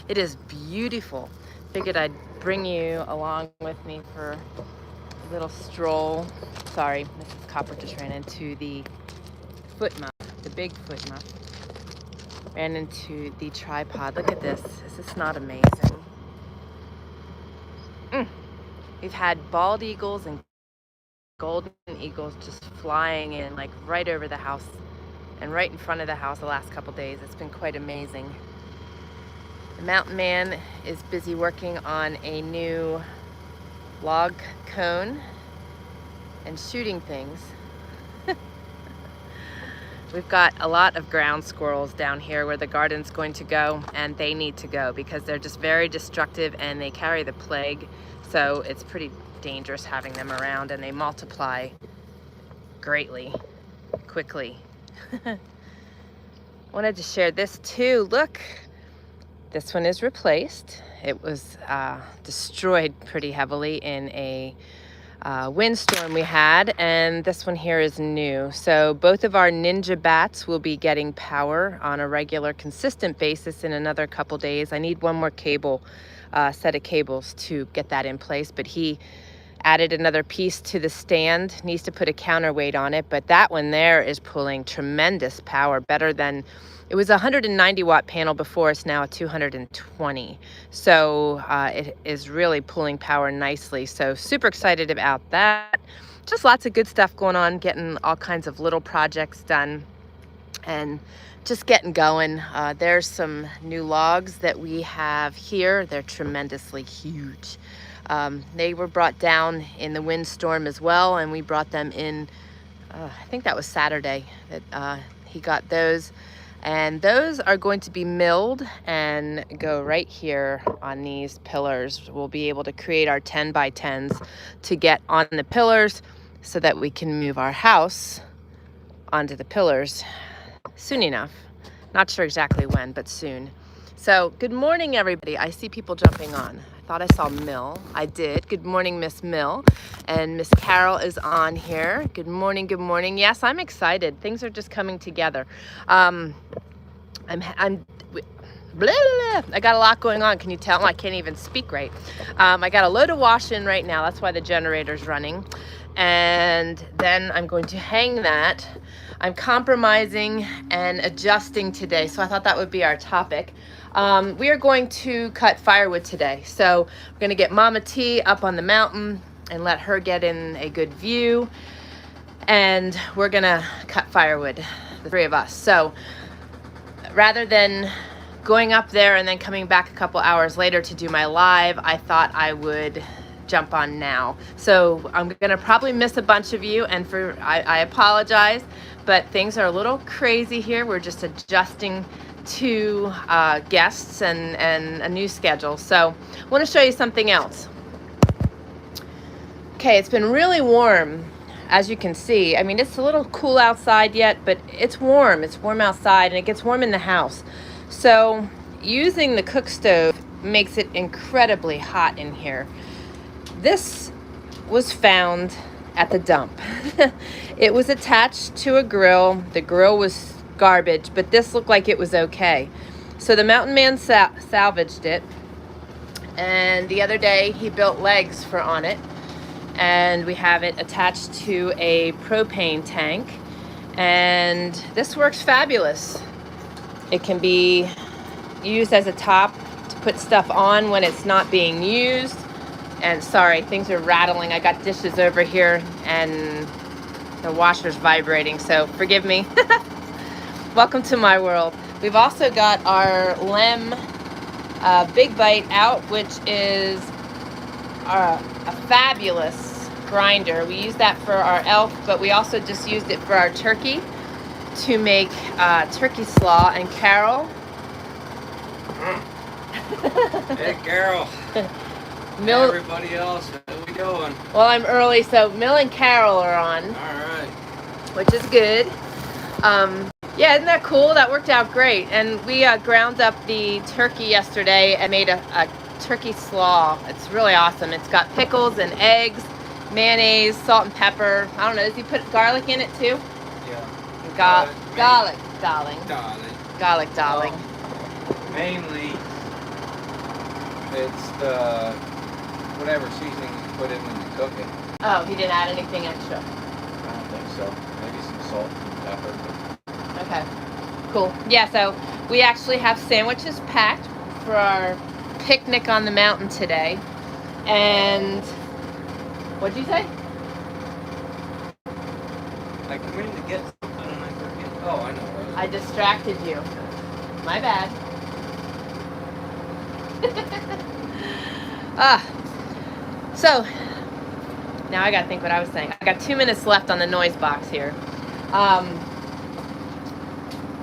It is beautiful. Figured I'd bring you along with me for a little stroll. Sorry, Mrs. Copper just ran into the foot muff, the big foot muff. Ran into the tripod. Look at this. Is this not amazing? We've had bald eagles and golden eagles just flying in like right over the house and right in front of the house the last couple days. It's been quite amazing. The mountain man is busy working on a new log cone and shooting things. We've got a lot of ground squirrels down here where the garden's going to go, and they need to go because they're just very destructive and they carry the plague. So it's pretty dangerous having them around, and they multiply greatly, quickly. Wanted to share this too. Look, this one is replaced. It was destroyed pretty heavily in a windstorm we had, and this one here is new. So both of our Ninja bats will be getting power on a regular, consistent basis in another couple days. I need one more set of cables to get that in place, but he added another piece to the stand, needs to put a counterweight on it, but that one there is pulling tremendous power, better than, it was a 190 watt panel before, it's now a 220. So it is really pulling power nicely. So super excited about that. Just lots of good stuff going on, getting all kinds of little projects done and just getting going. There's some new logs that we have here. They're tremendously huge. They were brought down in the windstorm as well, and we brought them in, I think that was Saturday that he got those. And those are going to be milled and go right here on these pillars. We'll be able to create our 10 by 10s to get on the pillars so that we can move our house onto the pillars soon enough. Not sure exactly when, but soon. So good morning, everybody. I see people jumping on. I thought I saw Mill. I did. Good morning, Miss Mill. And Miss Carol is on here. Good morning, good morning. Yes, I'm excited. Things are just coming together. I'm blah, blah, blah. I got a lot going on. Can you tell? I can't even speak right. I got a load of wash in right now. That's why the generator's running. And then I'm going to hang that. I'm compromising and adjusting today, so I thought that would be our topic. We are going to cut firewood today. So we're going to get Mama T up on the mountain and let her get in a good view. And we're going to cut firewood, the three of us. So rather than going up there and then coming back a couple hours later to do my live, I thought I would jump on now. So I'm gonna probably miss a bunch of you, and I apologize, but things are a little crazy here. We're just adjusting to guests and a new schedule. So I want to show you something else. Okay, it's been really warm, as you can see. I mean, it's a little cool outside yet, but it's warm. It's warm outside, and it gets warm in the house. So using the cook stove makes it incredibly hot in here. This was found at the dump. It was attached to a grill. The grill was garbage, but this looked like it was okay. So the mountain man salvaged it, and the other day he built legs for on it, and we have it attached to a propane tank, and this works fabulous. It can be used as a top to put stuff on when it's not being used. And sorry, things are rattling. I got dishes over here and the washer's vibrating, so forgive me. Welcome to my world. We've also got our Lem Big Bite out, which is a fabulous grinder. We use that for our elk, but we also just used it for our turkey to make turkey slaw. And Carol. Hey, Carol. Mill, everybody else, how we doing? Well, I'm early, so Mill and Carol are on. All right. Which is good. Yeah, isn't that cool? That worked out great. And we ground up the turkey yesterday and made a turkey slaw. It's really awesome. It's got pickles and eggs, mayonnaise, salt and pepper. I don't know, does he put garlic in it too? Yeah. Garlic, darling. Darling. Garlic, darling. Mainly It's the whatever seasoning you put in when you cook it. Oh, he didn't add anything extra. I don't think so. Maybe some salt and pepper. Okay, cool. Yeah, so we actually have sandwiches packed for our picnic on the mountain today. And what'd you say? I come in to get something and I forget. Oh, I know. I distracted you. My bad. So now I gotta think what I was saying. I got 2 minutes left on the noise box here. But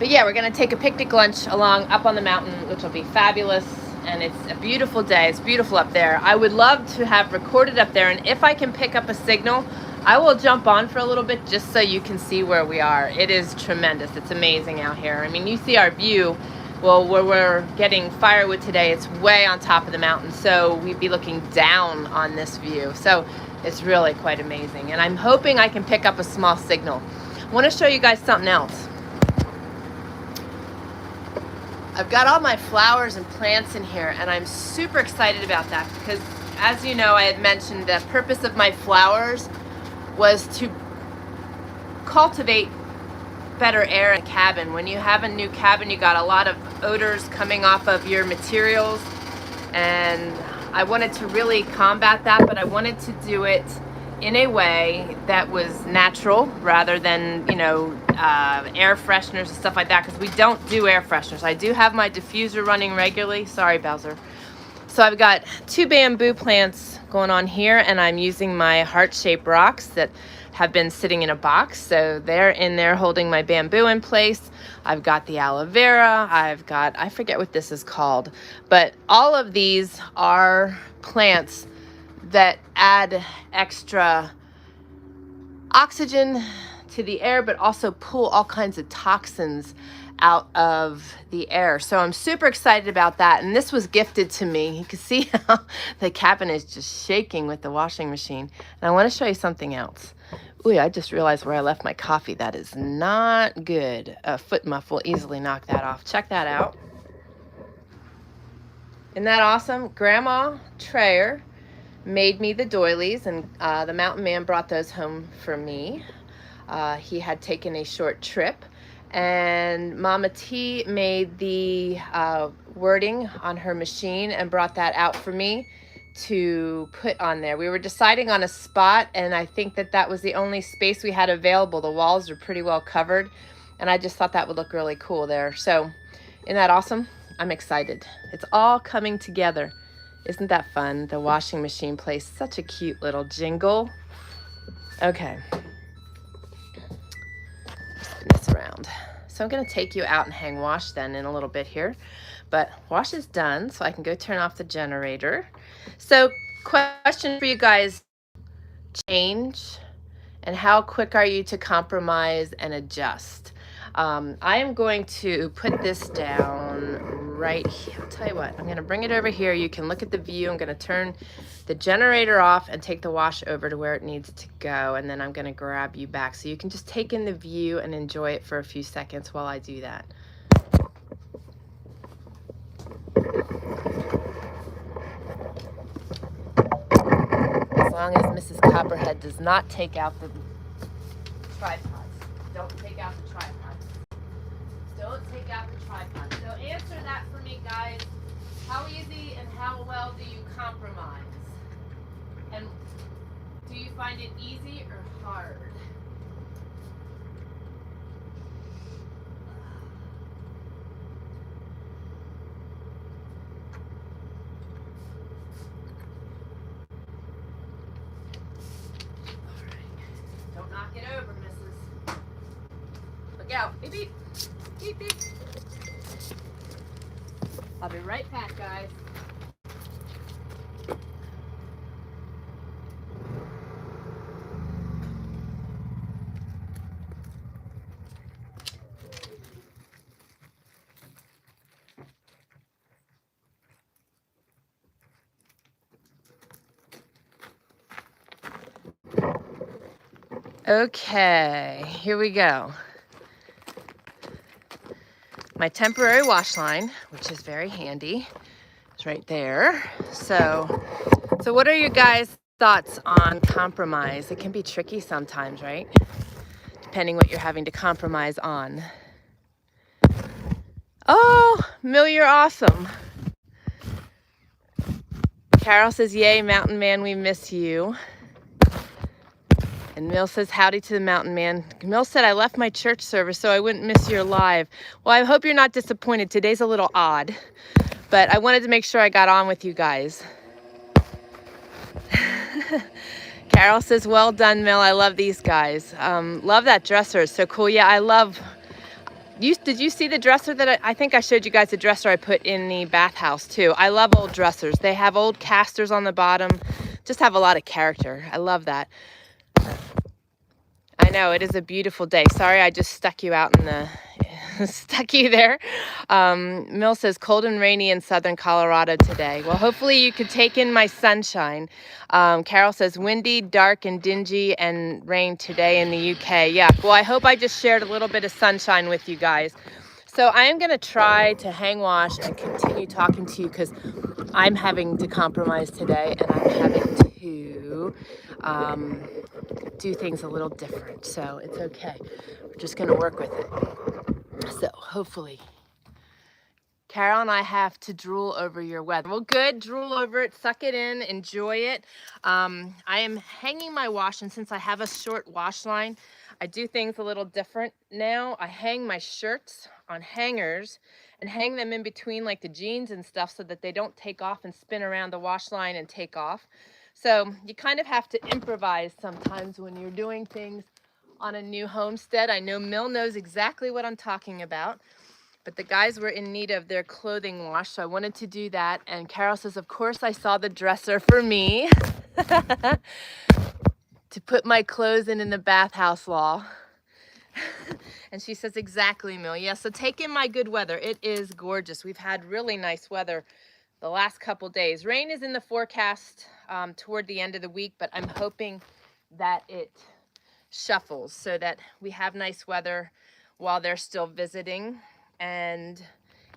yeah, we're gonna take a picnic lunch along up on the mountain, which will be fabulous. And it's a beautiful day. It's beautiful up there. I would love to have recorded up there, and if I can pick up a signal, I will jump on for a little bit just so you can see where we are. It is tremendous. It's amazing out here. I mean, you see our view. Well, where we're getting firewood today, it's way on top of the mountain, so we'd be looking down on this view. So it's really quite amazing, and I'm hoping I can pick up a small signal. I want to show you guys something else. I've got all my flowers and plants in here, and I'm super excited about that because, as you know, I had mentioned the purpose of my flowers was to cultivate better air in a cabin. When you have a new cabin, you got a lot of odors coming off of your materials, and I wanted to really combat that, but I wanted to do it in a way that was natural rather than, you know, air fresheners and stuff like that, because we don't do air fresheners. I do have my diffuser running regularly. Sorry, Bowser. So I've got 2 bamboo plants going on here, and I'm using my heart-shaped rocks that have been sitting in a box. So they're in there holding my bamboo in place. I've got the aloe vera. I've got, I forget what this is called, but all of these are plants that add extra oxygen to the air, but also pull all kinds of toxins out of the air. So I'm super excited about that. And this was gifted to me. You can see how the cabin is just shaking with the washing machine. And I want to show you something else. Ooh, I just realized where I left my coffee. That is not good. A foot muff will easily knock that off. Check that out. Isn't that awesome? Grandma Trayer made me the doilies, and the mountain man brought those home for me. He had taken a short trip, and Mama T made the wording on her machine and brought that out for me to put on there. We were deciding on a spot, and I think that that was the only space we had available. The walls are pretty well covered, and I just thought that would look really cool there. So isn't that awesome? I'm excited. It's all coming together. Isn't that fun? The washing machine plays such a cute little jingle. Okay. Spin this around. So I'm going to take you out and hang wash then in a little bit here. But wash is done, so I can go turn off the generator. So question for you guys, change, and how quick are you to compromise and adjust? I am going to put this down right here. I'll tell you what, I'm going to bring it over here. You can look at the view. I'm going to turn the generator off and take the wash over to where it needs to go. And then I'm going to grab you back so you can just take in the view and enjoy it for a few seconds while I do that. As long as Mrs. Copperhead does not take out the tripods. Don't take out the tripods. Don't take out the tripod. So answer that for me, guys. How easy and how well do you compromise? And do you find it easy or hard? All right. Don't knock it over, missus. Look out. Beep, beep. Beep, beep. I'll be right back, guys. Okay, here we go. My temporary wash line, which is very handy. It's right there. So what are your guys' thoughts on compromise? It can be tricky sometimes, right? Depending what you're having to compromise on. Oh, Mill, you're awesome. Carol says, yay, Mountain Man, we miss you. And Mill says, howdy to the Mountain Man. Mill said, I left my church service so I wouldn't miss your live. Well, I hope you're not disappointed. Today's a little odd, but I wanted to make sure I got on with you guys. Carol says, well done, Mill. I love these guys. Love that dresser. It's so cool. Yeah, I love... Did you see the dresser that I think I showed you guys the dresser I put in the bathhouse too. I love old dressers. They have old casters on the bottom. Just have a lot of character. I love that. I know, it is a beautiful day. Sorry, I just stuck you out in the... stuck you there. Mill says, cold and rainy in southern Colorado today. Well, hopefully you could take in my sunshine. Carol says, windy, dark, and dingy, and rain today in the UK. Yeah, well, I hope I just shared a little bit of sunshine with you guys. So I am going to try to hang wash and continue talking to you because I'm having to compromise today, and I'm having to do things a little different. So it's okay. We're just going to work with it. So hopefully. Carol and I have to drool over your weather. Well, good. Drool over it. Suck it in. Enjoy it. I am hanging my wash, and since I have a short wash line, I do things a little different now. I hang my shirts on hangers and hang them in between like the jeans and stuff so that they don't take off and spin around the wash line and take off. So you kind of have to improvise sometimes when you're doing things on a new homestead. I know Mill knows exactly what I'm talking about. But the guys were in need of their clothing washed, so I wanted to do that. And Carol says, of course I saw the dresser for me to put my clothes in the bathhouse law. And she says, exactly, Mill. Yeah, so take in my good weather. It is gorgeous. We've had really nice weather the last couple days. Rain is in the forecast toward the end of the week, but I'm hoping that it shuffles so that we have nice weather while they're still visiting, and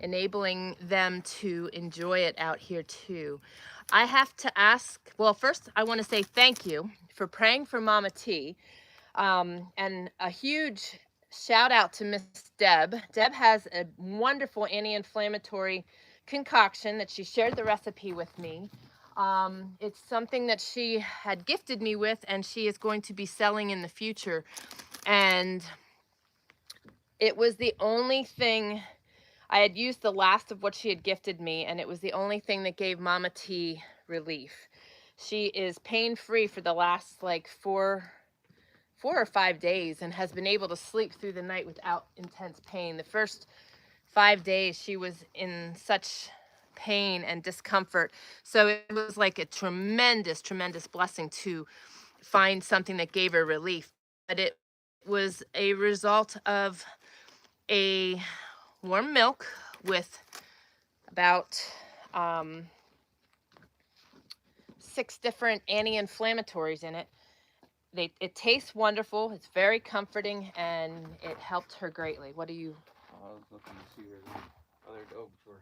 enabling them to enjoy it out here too. I have to ask, well, first I want to say thank you for praying for Mama T, and a huge shout out to Miss Deb. Deb has a wonderful anti-inflammatory concoction that she shared the recipe with me. It's something that she had gifted me with, and she is going to be selling in the future. And it was the only thing, I had used the last of what she had gifted me, and it was the only thing that gave Mama T relief. She is pain-free for the last like four or 5 days and has been able to sleep through the night without intense pain. The first 5 days she was in such pain and discomfort. So it was like a tremendous, tremendous blessing to find something that gave her relief. But it was a result of a warm milk with about 6 different anti-inflammatories in it. It tastes wonderful. It's very comforting, and it helped her greatly. What do you? I was looking to see where the other dogs were.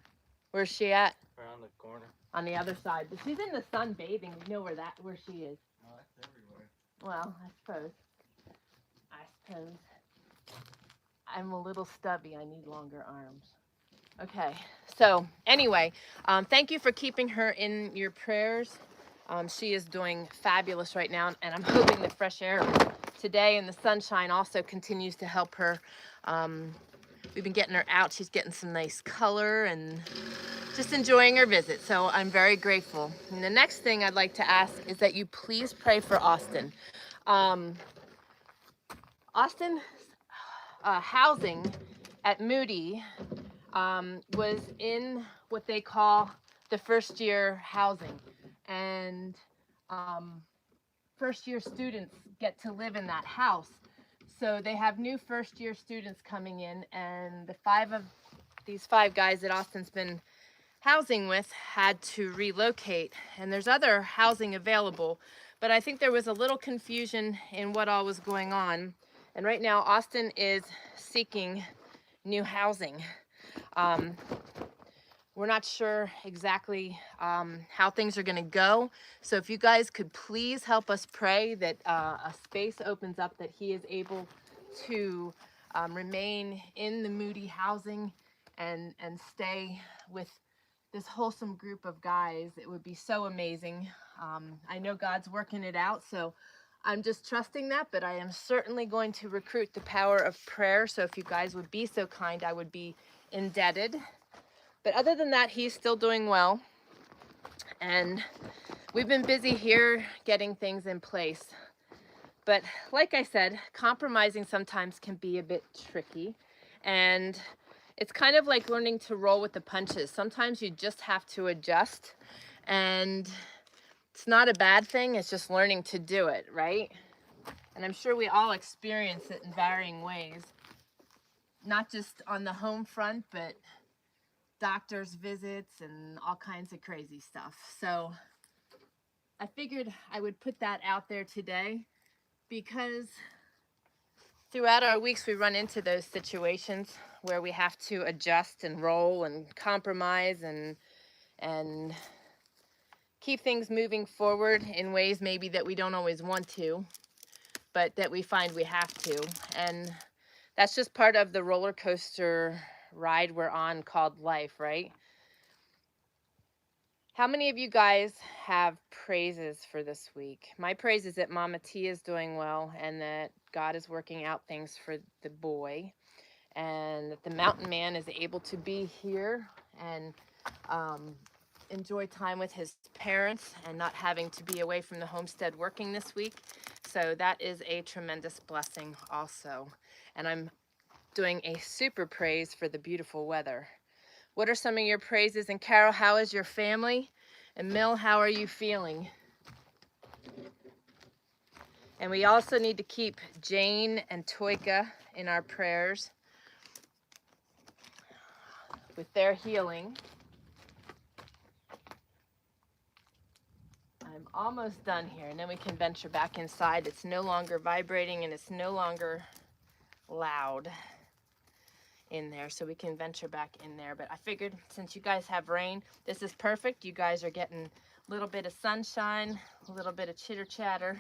Where's she at? Around the corner. On the other side. But she's in the sun bathing. We know where she is. No, that's everywhere. Well, I suppose. I'm a little stubby. I need longer arms. Okay. So anyway, thank you for keeping her in your prayers. She is doing fabulous right now, and I'm hoping the fresh air today and the sunshine also continues to help her. We've been getting her out. She's getting some nice color and just enjoying her visit. So I'm very grateful. And the next thing I'd like to ask is that you please pray for Austin. Austin's housing at Moody was in what they call the first year housing. And first year students get to live in that house. So they have new first year students coming in, and these five guys that Austin's been housing with had to relocate. And there's other housing available, but I think there was a little confusion in what all was going on. And right now Austin is seeking new housing. we're not sure exactly how things are going to go. So if you guys could please help us pray that a space opens up, that he is able to remain in the Moody housing and stay with this wholesome group of guys, it would be so amazing. I know God's working it out, so I'm just trusting that, but I am certainly going to recruit the power of prayer. So if you guys would be so kind, I would be indebted. But other than that, he's still doing well. And we've been busy here getting things in place. But like I said, compromising sometimes can be a bit tricky. And it's kind of like learning to roll with the punches. Sometimes you just have to adjust. And it's not a bad thing. It's just learning to do it, right? And I'm sure we all experience it in varying ways. Not just on the home front, but doctor's visits and all kinds of crazy stuff. So I figured I would put that out there today because throughout our weeks we run into those situations where we have to adjust and roll and compromise and keep things moving forward in ways maybe that we don't always want to, but that we find we have to. And that's just part of the roller coaster ride we're on called life, right? How many of you guys have praises for this week? My praise is that Mama T is doing well and that God is working out things for the boy and that the mountain man is able to be here and enjoy time with his parents and not having to be away from the homestead working this week. So that is a tremendous blessing also. And I'm doing a super praise for the beautiful weather. What are some of your praises? And Carol, how is your family? And Mill, how are you feeling? And we also need to keep Jane and Toika in our prayers with their healing. I'm almost done here, and then we can venture back inside. It's no longer vibrating and it's no longer loud in there, so we can venture back in there. But I figured since you guys have rain, this is perfect. You guys are getting a little bit of sunshine, a little bit of chitter chatter.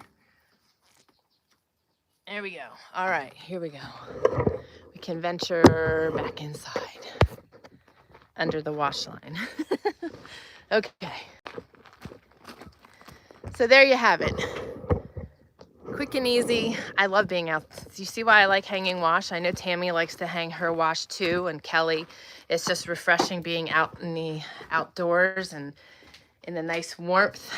There we go. All right, here we go. We can venture back inside under the wash line. Okay. So there you have it. Quick and easy. I love being out. You see why I like hanging wash? I know Tammy likes to hang her wash too, and Kelly. It's just refreshing being out in the outdoors and in the nice warmth.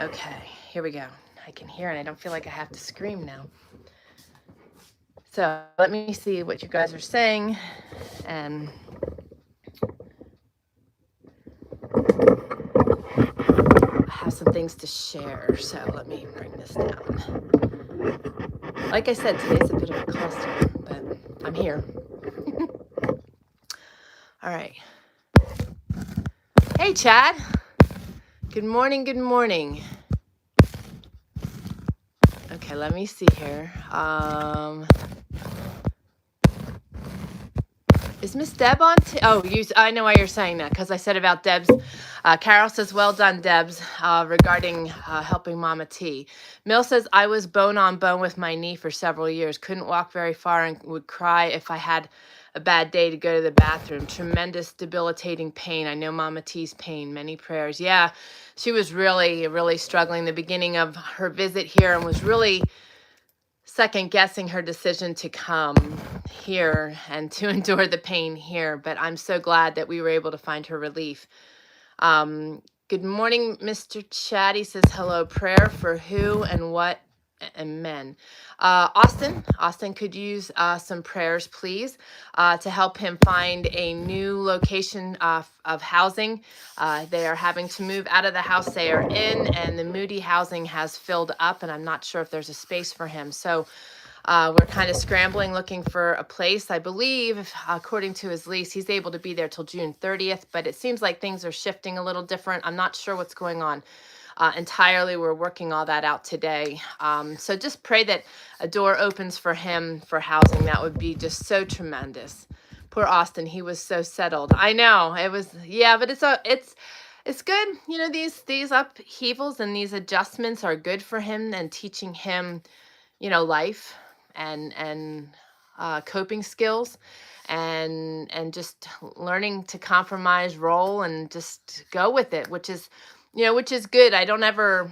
Okay, here we go. I can hear and I don't feel like I have to scream now. So let me see what you guys are saying. And I have some things to share, so let me bring this down. Like I said, today's a bit of a cluster, but I'm here. All right. Hey, Chad. Good morning, good morning. Okay, let me see here. Is Miss Deb on? I know why you're saying that, because I said about Deb's. Carol says, well done, Debs, regarding helping Mama T. Mill says, I was bone on bone with my knee for several years. Couldn't walk very far and would cry if I had a bad day to go to the bathroom. Tremendous debilitating pain. I know Mama T's pain. Many prayers. Yeah, she was really, really struggling the beginning of her visit here and was really second guessing her decision to come here and to endure the pain here. But I'm so glad that we were able to find her relief. Good morning, Mr. Chatty says hello. Prayer for who and what and men. Austin could use some prayers, please, to help him find a new location of housing. They are having to move out of the house they are in, and the Moody housing has filled up, and I'm not sure if there's a space for him. So we're kind of scrambling, looking for a place. I believe, according to his lease, he's able to be there till June 30th, but it seems like things are shifting a little different. I'm not sure what's going on entirely. We're working all that out today. So just pray that a door opens for him for housing. That would be just so tremendous. Poor Austin, he was so settled. I know it was, yeah, but it's good. You know, these upheavals and these adjustments are good for him and teaching him, you know, life and coping skills and just learning to compromise, roll, and just go with it, which is, you know, which is good. I don't ever,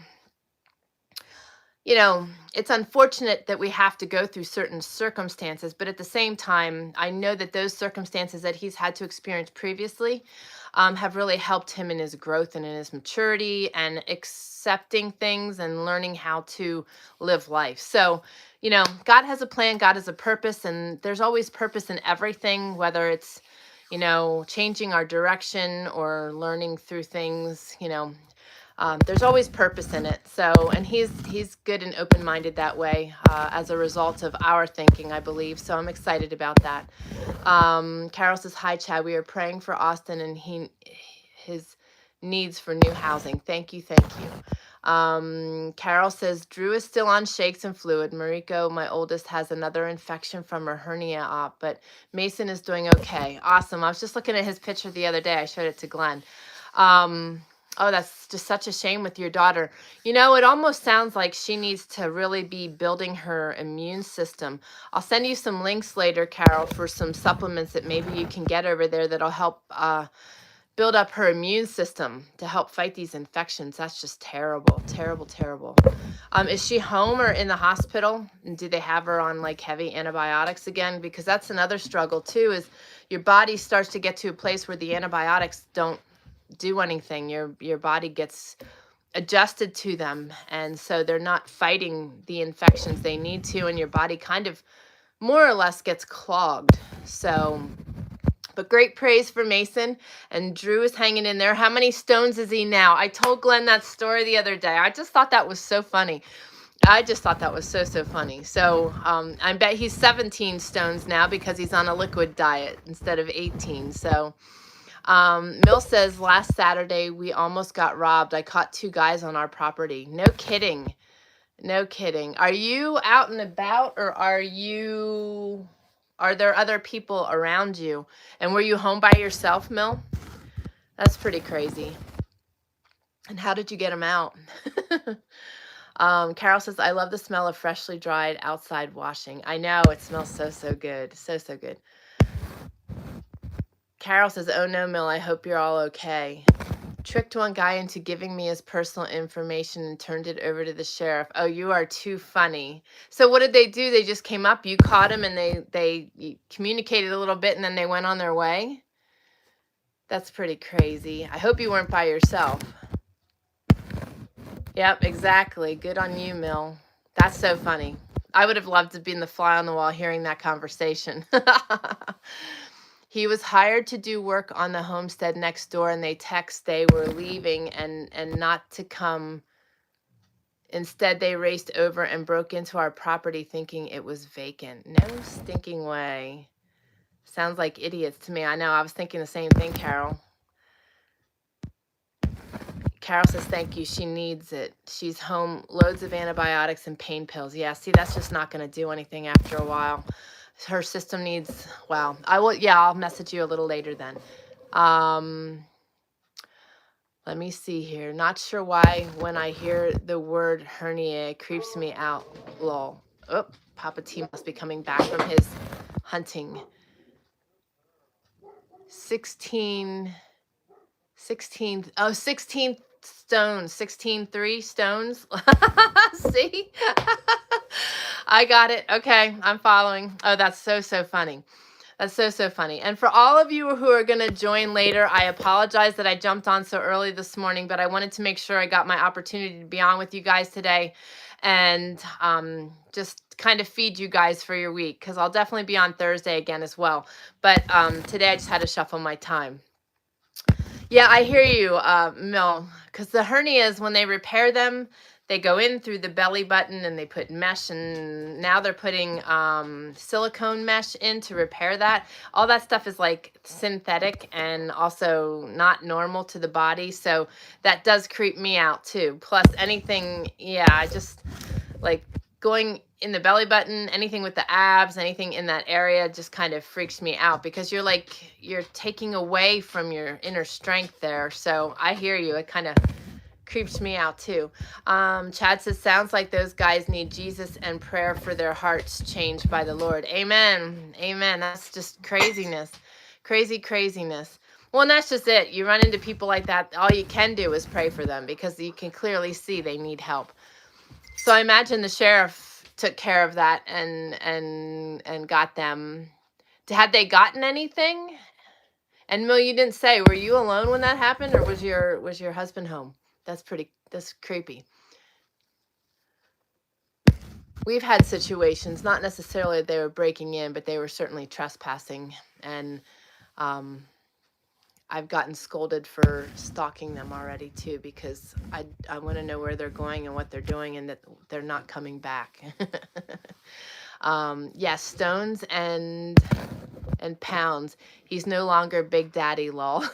you know, it's unfortunate that we have to go through certain circumstances, but at the same time, I know that those circumstances that he's had to experience previously have really helped him in his growth and in his maturity and accepting things and learning how to live life. So, you know, God has a plan, God has a purpose, and there's always purpose in everything, whether it's, you know, changing our direction or learning through things, you know, there's always purpose in it. So, and he's good and open-minded that way as a result of our thinking, I believe. So I'm excited about that. Carol says, "Hi, Chad. We are praying for Austin and his needs for new housing. Thank you, thank you." Carol says, "Drew is still on shakes and fluid. Mariko, my oldest, has another infection from her hernia op, but Mason is doing okay." Awesome. I was just looking at his picture the other day. I showed it to Glenn. Oh, that's just such a shame with your daughter. You know, it almost sounds like she needs to really be building her immune system. I'll send you some links later, Carol, for some supplements that maybe you can get over there that'll help build up her immune system to help fight these infections. That's just terrible, terrible, terrible. Is she home or in the hospital? And do they have her on like heavy antibiotics again? Because that's another struggle too, is your body starts to get to a place where the antibiotics don't do anything. Your body gets adjusted to them, and so they're not fighting the infections they need to, and your body kind of more or less gets clogged. So, but great praise for Mason, and Drew is hanging in there. How many stones is he now? I told Glenn that story the other day. I just thought that was so funny. I just thought that was so funny. So I bet he's 17 stones now because he's on a liquid diet instead of 18. So Mill says, "Last Saturday we almost got robbed. I caught 2 guys on our property." No kidding. No kidding. Are you out and about, or are there other people around you? And were you home by yourself, Mill? That's pretty crazy. And how did you get them out? Carol says, "I love the smell of freshly dried outside washing." I know, it smells so good. So good. Carol says, "Oh no, Mill, I hope you're all okay. Tricked one guy into giving me his personal information and turned it over to the sheriff." Oh, you are too funny. So what did they do? They just came up, you caught him, and they communicated a little bit, and then they went on their way? That's pretty crazy. I hope you weren't by yourself. Yep, exactly. Good on you, Mill. That's so funny. I would have loved to have been the fly on the wall hearing that conversation. He was hired to do work on the homestead next door, and they text they were leaving and not to come. Instead, they raced over and broke into our property thinking it was vacant. No stinking way. Sounds like idiots to me. I know. I was thinking the same thing, Carol. Carol says, "Thank you. She needs it. She's home. Loads of antibiotics and pain pills." Yeah, see, that's just not going to do anything after a while. Her system needs, well, I'll message you a little later then. Let me see here. Not sure why when I hear the word hernia, it creeps me out. Lol. Oh, Papa T must be coming back from his hunting. 16 stones, 16 stones. See? I got it. Okay, I'm following. Oh, that's so funny. That's so funny. And for all of you who are going to join later, I apologize that I jumped on so early this morning, but I wanted to make sure I got my opportunity to be on with you guys today and just kind of feed you guys for your week, because I'll definitely be on Thursday again as well. But today I just had to shuffle my time. Yeah, I hear you, Mill, because the hernias, when they repair them, they go in through the belly button and they put mesh, and now they're putting silicone mesh in to repair that. All that stuff is like synthetic and also not normal to the body. So that does creep me out too. Plus anything, yeah, I just like going in the belly button, anything with the abs, anything in that area just kind of freaks me out because you're taking away from your inner strength there. So I hear you. It kind of creeps me out too. Chad says, sounds like those guys need Jesus and prayer for their hearts changed by the Lord. Amen. Amen. That's just craziness. Craziness. Well, and that's just it. You run into people like that. All you can do is pray for them because you can clearly see they need help. So I imagine the sheriff took care of that and got them. Had they gotten anything? And Mill, you didn't say, were you alone when that happened, or was your husband home? That's creepy. We've had situations, not necessarily they were breaking in, but they were certainly trespassing, and I've gotten scolded for stalking them already too, because I want to know where they're going and what they're doing and that they're not coming back. Yes, stones and pounds. He's no longer Big Daddy, lol.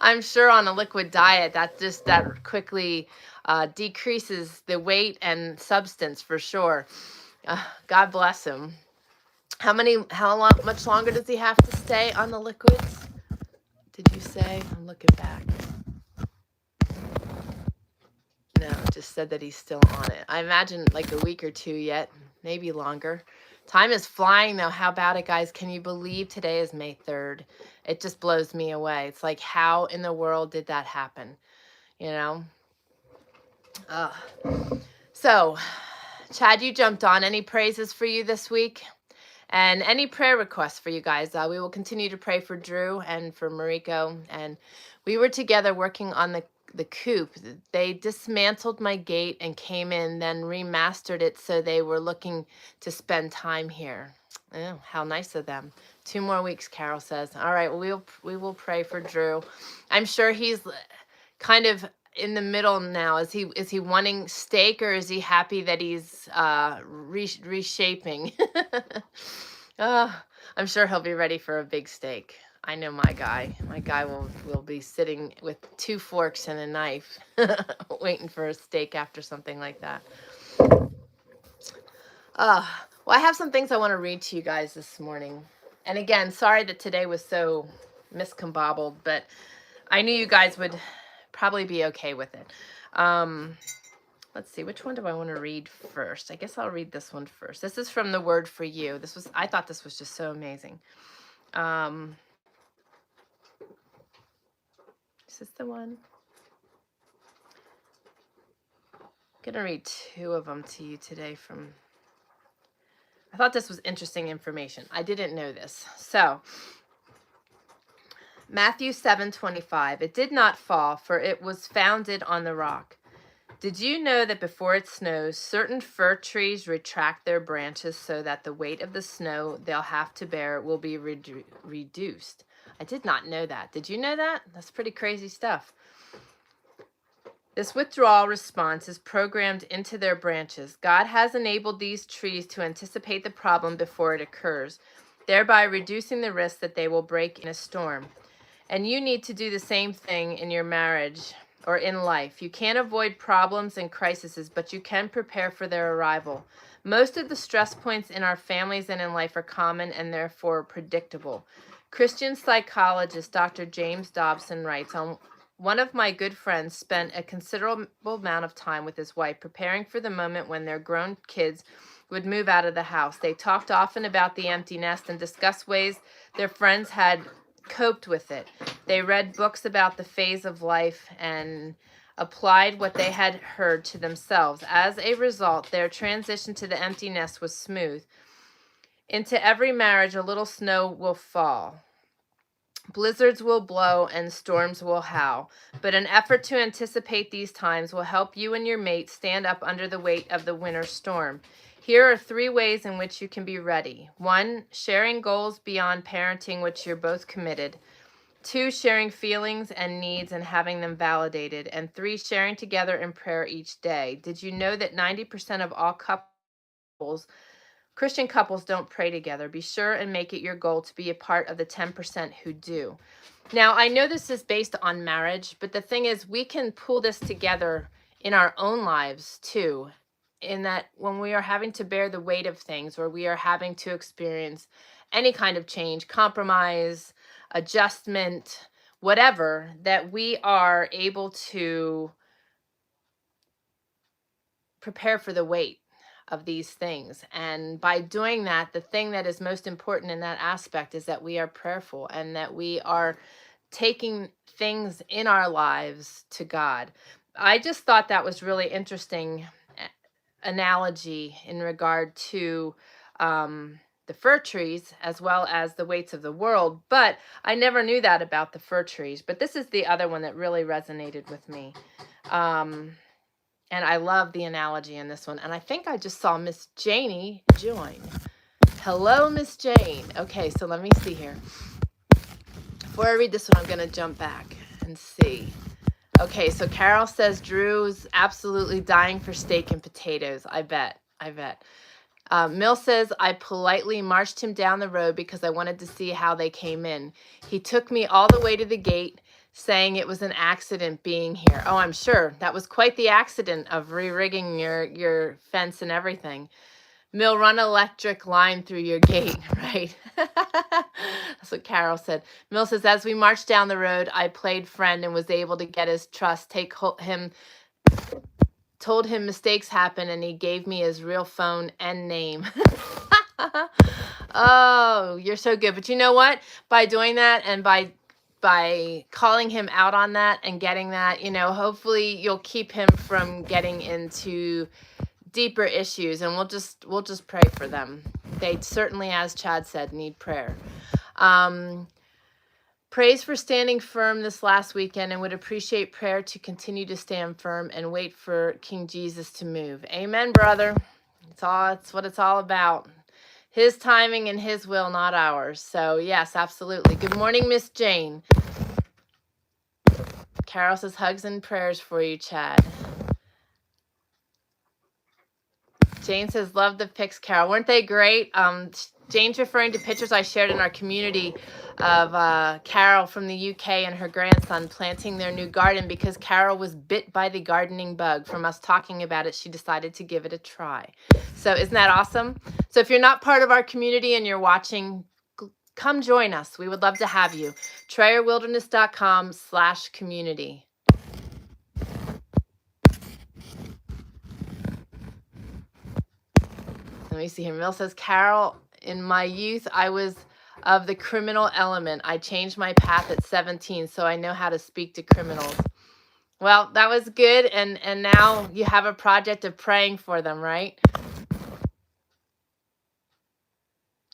I'm sure on a liquid diet that quickly decreases the weight and substance for sure. God bless him. How much longer does he have to stay on the liquids? Did you say? I'm looking back. No, it just said that he's still on it. I imagine like a week or two yet, maybe longer. Time is flying though. How about it, guys? Can you believe today is May 3rd? It just blows me away. It's like, how in the world did that happen? You know? So, Chad, you jumped on. Any praises for you this week? And any prayer requests for you guys? We will continue to pray for Drew and for Mariko. And we were together working on the coop. They dismantled my gate and came in, then remastered it so they were looking to spend time here. Oh, how nice of them. 2 more weeks, Carol says. All right, well, we will pray for Drew. I'm sure he's kind of in the middle now. Is he wanting steak, or is he happy that he's reshaping? I'm sure he'll be ready for a big steak. I know my guy. My guy will be sitting with 2 forks and a knife waiting for a steak after something like that. Well, I have some things I want to read to you guys this morning. And again, sorry that today was so miscombobbled, but I knew you guys would probably be okay with it. Let's see, which one do I want to read first? I guess I'll read this one first. This is from the Word for You. I thought this was just so amazing. Is this the one? I'm going to read 2 of them to you today I thought this was interesting information. I didn't know this. So, Matthew 7:25. It did not fall, for it was founded on the rock. Did you know that before it snows, certain fir trees retract their branches so that the weight of the snow they'll have to bear will be reduced? I did not know that. Did you know that? That's pretty crazy stuff. This withdrawal response is programmed into their branches. God has enabled these trees to anticipate the problem before it occurs, thereby reducing the risk that they will break in a storm. And you need to do the same thing in your marriage or in life. You can't avoid problems and crises, but you can prepare for their arrival. Most of the stress points in our families and in life are common and therefore predictable. Christian psychologist Dr. James Dobson writes, one of my good friends spent a considerable amount of time with his wife preparing for the moment when their grown kids would move out of the house. They talked often about the empty nest and discussed ways their friends had coped with it. They read books about the phase of life and applied what they had heard to themselves. As a result, their transition to the empty nest was smooth. Into every marriage, a little snow will fall. Blizzards will blow and storms will howl, but an effort to anticipate these times will help you and your mate stand up under the weight of the winter storm. Here are 3 ways in which you can be ready. 1, sharing goals beyond parenting which you're both committed. 2, sharing feelings and needs and having them validated. And 3, sharing together in prayer each day. Did you know that 90% of all Christian couples don't pray together? Be sure and make it your goal to be a part of the 10% who do. Now, I know this is based on marriage, but the thing is, we can pull this together in our own lives too. in that when we are having to bear the weight of things, or we are having to experience any kind of change, compromise, adjustment, whatever, that we are able to prepare for the weight of these things. And by doing that, the thing that is most important in that aspect is that we are prayerful and that we are taking things in our lives to God. I just thought that was really interesting analogy in regard to the fir trees as well as the weights of the world. But I never knew that about the fir trees. But this is the other one that really resonated with me. And I love the analogy in this one. And I think I just saw Miss Janie join. Hello, Miss Jane. Okay, so let me see here. Before I read this one, I'm going to jump back and see. Okay, so Carol says Drew's absolutely dying for steak and potatoes. I bet. Mill says, I politely marched him down the road because I wanted to see how they came in. He took me all the way to the gate, saying it was an accident being here. Oh, I'm sure. That was quite the accident of re-rigging your fence and everything. Mill, run electric line through your gate, right? That's what Carol said. Mill says, as we marched down the road, I played friend and was able to get his trust, told him mistakes happen, and he gave me his real phone and name. Oh, you're so good. But you know what? By doing that and by calling him out on that and getting that, hopefully you'll keep him from getting into deeper issues, and we'll just pray for them. They certainly, as Chad said, need prayer. Praise for standing firm this last weekend, and would appreciate prayer to continue to stand firm and wait for King Jesus to move. Amen, brother. It's what it's all about. His timing and his will, not ours. So yes, absolutely. Good morning, Miss Jane. Carol says hugs and prayers for you, Chad. Jane says, love the pics, Carol. Weren't they great? Jane's referring to pictures I shared in our community of Carol from the UK and her grandson planting their new garden because Carol was bit by the gardening bug. From us talking about it, she decided to give it a try. So isn't that awesome? So if you're not part of our community and you're watching, come join us. We would love to have you. TrayerWilderness.com/community. Let me see here. Mill says, Carol, in my youth, I was of the criminal element. I changed my path at 17, so I know how to speak to criminals. Well, that was good. And now you have a project of praying for them, right?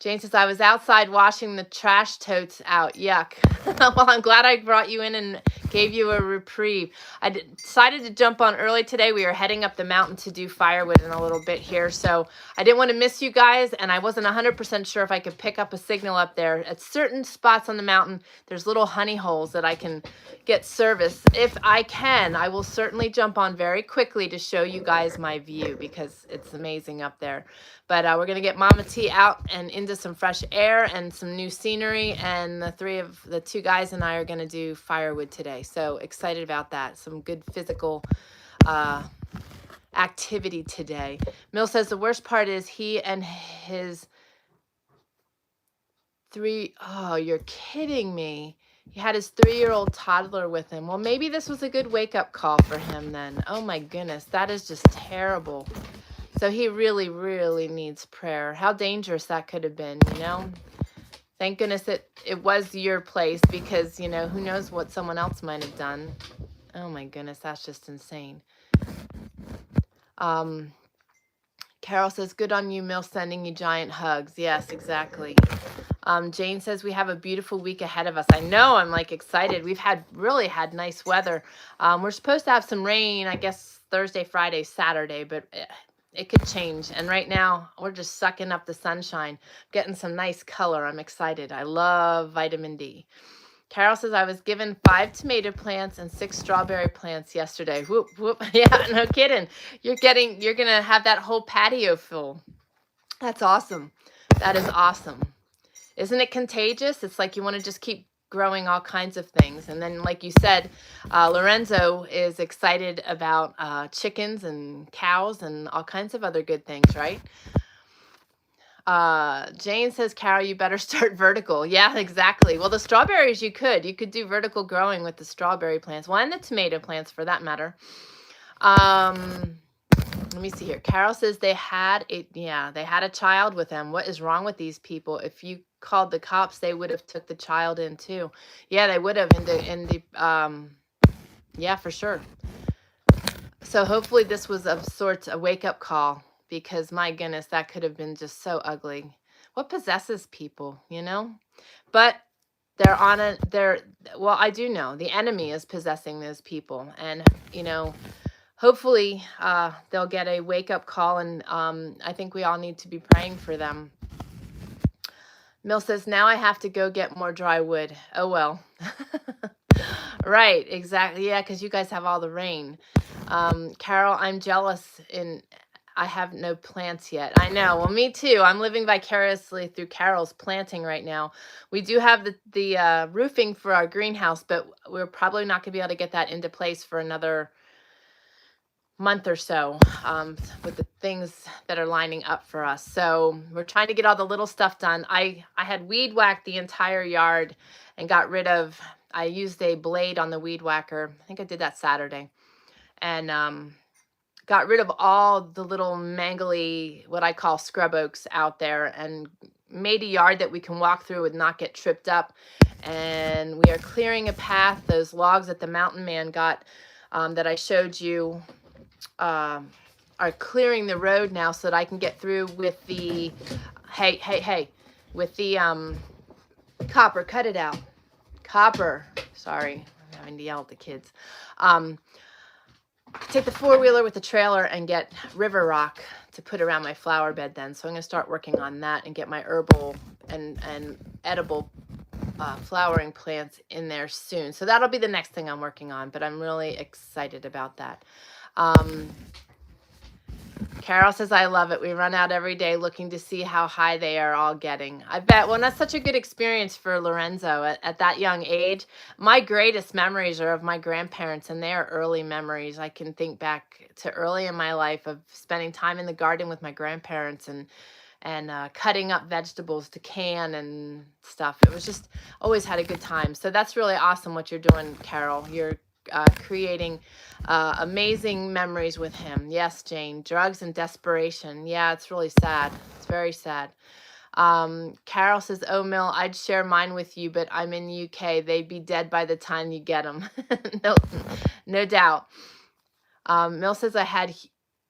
Jane says, I was outside washing the trash totes out. Yuck. Well, I'm glad I brought you in and gave you a reprieve. I decided to jump on early today. We are heading up the mountain to do firewood in a little bit here. So I didn't want to miss you guys, and I wasn't 100% sure if I could pick up a signal up there. At certain spots on the mountain, there's little honey holes that I can get service. If I can, I will certainly jump on very quickly to show you guys my view because it's amazing up there. But we're going to get Mama T out and into some fresh air and some new scenery. And the two guys and I are going to do firewood today. So excited about that. Some good physical activity today. Mill says the worst part is he and his oh, you're kidding me. He had his 3-year-old toddler with him. Well, maybe this was a good wake-up call for him then. Oh my goodness, that is just terrible. So he really, really needs prayer. How dangerous that could have been, Thank goodness it was your place because, who knows what someone else might have done. Oh my goodness, that's just insane. Carol says, good on you, Mill, sending you giant hugs. Yes, exactly. Jane says, we have a beautiful week ahead of us. I know, I'm excited. We've really had nice weather. We're supposed to have some rain, I guess, Thursday, Friday, Saturday, but it could change. And right now, we're just sucking up the sunshine, getting some nice color. I'm excited. I love vitamin D. Carol says, I was given 5 tomato plants and 6 strawberry plants yesterday. Whoop, whoop. Yeah, no kidding. You're going to have that whole patio full. That's awesome. That is awesome. Isn't it contagious? It's like you want to just keep growing all kinds of things. And then, like you said, Lorenzo is excited about chickens and cows and all kinds of other good things, right? Jane says, Carol, you better start vertical. Yeah, exactly. Well, the strawberries you could do vertical growing with the strawberry plants. Well, and the tomato plants for that matter. Let me see here. Carol says they had a child with them. What is wrong with these people? If you called the cops, they would have took the child in too. Yeah, they would have yeah, for sure. So hopefully this was of sorts a wake-up call, because my goodness, that could have been just so ugly. What possesses people, you know? But well, I do know the enemy is possessing those people, and hopefully they'll get a wake-up call, and I think we all need to be praying for them. Mill says, now I have to go get more dry wood. Oh, well. Right, exactly. Yeah, because you guys have all the rain. Carol, I'm jealous I have no plants yet. I know. Well, me too. I'm living vicariously through Carol's planting right now. We do have the roofing for our greenhouse, but we're probably not going to be able to get that into place for another month or so, with the things that are lining up for us. So we're trying to get all the little stuff done. I had weed whacked the entire yard and got rid of, I used a blade on the weed whacker. I think I did that Saturday. And got rid of all the little mangly, what I call scrub oaks out there, and made a yard that we can walk through and not get tripped up. And we are clearing a path. Those logs that the mountain man got, that I showed you, are clearing the road now so that I can get through with the, with the copper. Cut it out. Copper. Sorry, I'm having to yell at the kids. Take the four-wheeler with the trailer and get river rock to put around my flower bed then. So I'm going to start working on that and get my herbal and edible flowering plants in there soon. So that'll be the next thing I'm working on, but I'm really excited about that. Carol says, I love it. We run out every day looking to see how high they are all getting. I bet. Well, that's such a good experience for Lorenzo at that young age. My greatest memories are of my grandparents, and they are early memories. I can think back to early in my life of spending time in the garden with my grandparents and cutting up vegetables to can and stuff. It was just always had a good time. So that's really awesome what you're doing, Carol. You're creating amazing memories with him. Yes, Jane. Drugs and desperation. Yeah, it's really sad. It's very sad. Carol says, oh, Mill, I'd share mine with you, but I'm in UK. They'd be dead by the time you get them. No doubt. Mill says, I had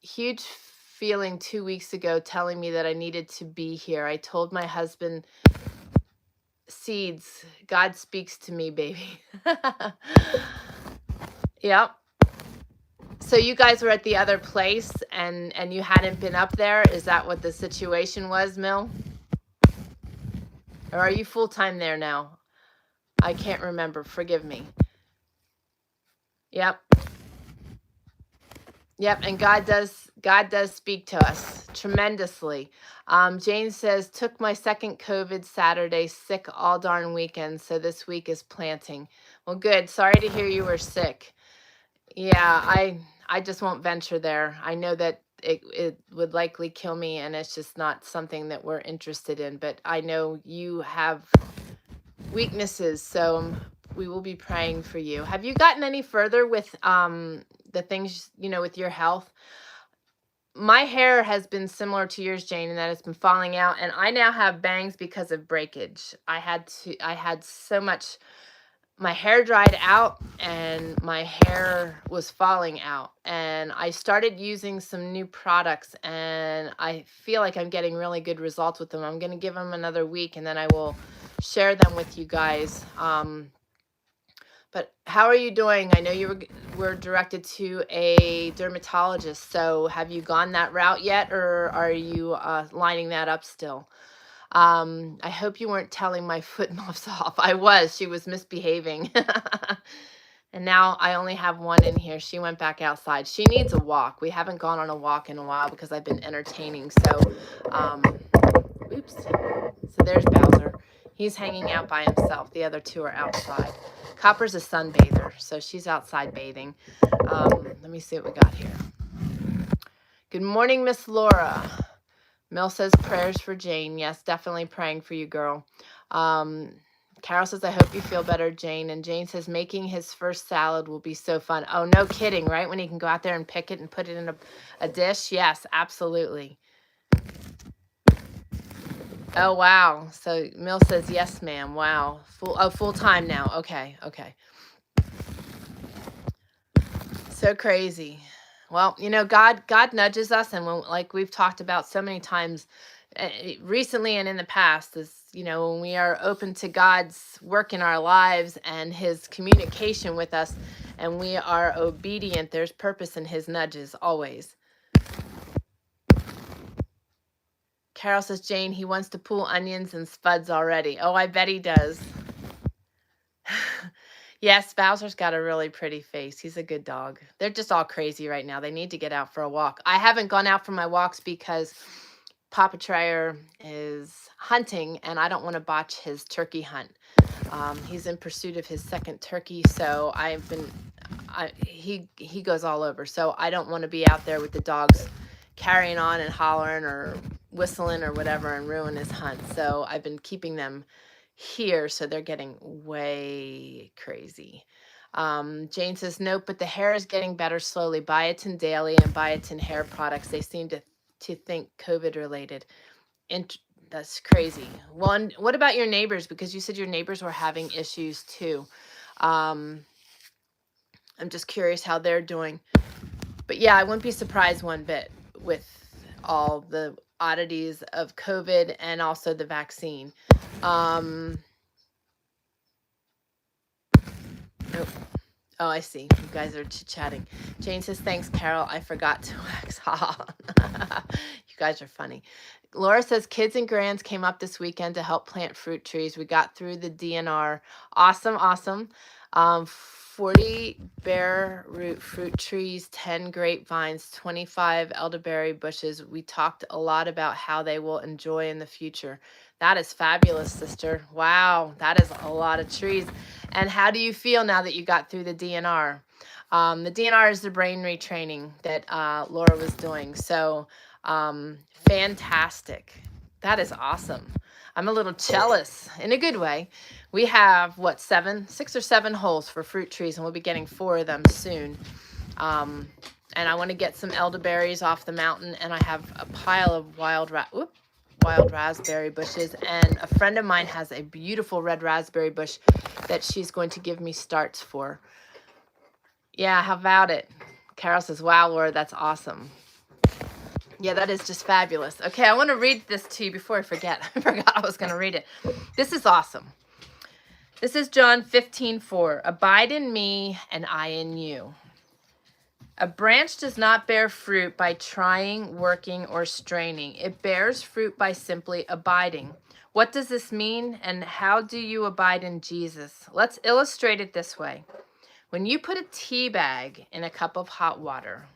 huge feeling 2 weeks ago telling me that I needed to be here. I told my husband, seeds, God speaks to me, baby. Yep. So you guys were at the other place and you hadn't been up there? Is that what the situation was, Mill? Or are you full-time there now? I can't remember. Forgive me. Yep. Yep, and God does speak to us tremendously. Jane says, took my second COVID Saturday, sick all darn weekend, so this week is planting. Well, good. Sorry to hear you were sick. Yeah, I just won't venture there. I know that it would likely kill me, and it's just not something that we're interested in. But I know you have weaknesses, so we will be praying for you. Have you gotten any further with the things, with your health? My hair has been similar to yours, Jane, in that it's been falling out, and I now have bangs because of breakage. I had so much. My hair dried out and my hair was falling out, and I started using some new products, and I feel like I'm getting really good results with them. I'm going to give them another week, and then I will share them with you guys. But how are you doing? I know you were directed to a dermatologist, so have you gone that route yet, or are you lining that up still? I hope you weren't telling my foot muffs off. I was. She was misbehaving. And now I only have one in here. She went back outside. She needs a walk. We haven't gone on a walk in a while because I've been entertaining. So, oops. So there's Bowser. He's hanging out by himself. The other two are outside. Copper's a sunbather, so she's outside bathing. Let me see what we got here. Good morning, Miss Laura. Mel says prayers for Jane. Yes, definitely praying for you, girl. Carol says, I hope you feel better, Jane. And Jane says, making his first salad will be so fun. Oh, no kidding, right? When he can go out there and pick it and put it in a dish? Yes, absolutely. Oh, wow. So Mill says, yes, ma'am. Wow. Full time now. Okay. So crazy. Well, God nudges us, and like we've talked about so many times recently and in the past, is when we are open to God's work in our lives and his communication with us, and we are obedient, there's purpose in his nudges always. Carol says, Jane, he wants to pull onions and spuds already. Oh, I bet he does. Yes, Bowser's got a really pretty face. He's a good dog. They're just all crazy right now. They need to get out for a walk. I haven't gone out for my walks because Papa Trayer is hunting, and I don't want to botch his turkey hunt. He's in pursuit of his second turkey, so he goes all over. So I don't want to be out there with the dogs carrying on and hollering or whistling or whatever and ruin his hunt. So I've been keeping them here, so they're getting way crazy. Jane says, nope, but the hair is getting better slowly. Biotin Daily and Biotin hair products, they seem to think COVID related. That's crazy. Well, and what about your neighbors? Because you said your neighbors were having issues too. I'm just curious how they're doing. But yeah, I wouldn't be surprised one bit with all the oddities of COVID and also the vaccine. Nope. Oh, I see. You guys are chit-chatting. Jane says, thanks, Carol. I forgot to wax. You guys are funny. Laura says, kids and grands came up this weekend to help plant fruit trees. We got through the DNR. Awesome. 40 bare root fruit trees, 10 grapevines, 25 elderberry bushes. We talked a lot about how they will enjoy in the future. That is fabulous, sister. Wow, that is a lot of trees. And how do you feel now that you got through the DNR? The DNR is the brain retraining that Laura was doing. So fantastic. That is awesome. I'm a little jealous in a good way. We have, 6 or 7 holes for fruit trees, and we'll be getting 4 of them soon. And I want to get some elderberries off the mountain, and I have a pile of wild raspberry bushes, and a friend of mine has a beautiful red raspberry bush that she's going to give me starts for. Yeah, how about it? Carol says, wow, Laura, that's awesome. Yeah, that is just fabulous. Okay, I want to read this to you before I forget. I forgot I was going to read it. This is awesome. This is John 15:4. Abide in me and I in you. A branch does not bear fruit by trying, working, or straining. It bears fruit by simply abiding. What does this mean, and how do you abide in Jesus? Let's illustrate it this way. When you put a tea bag in a cup of hot water,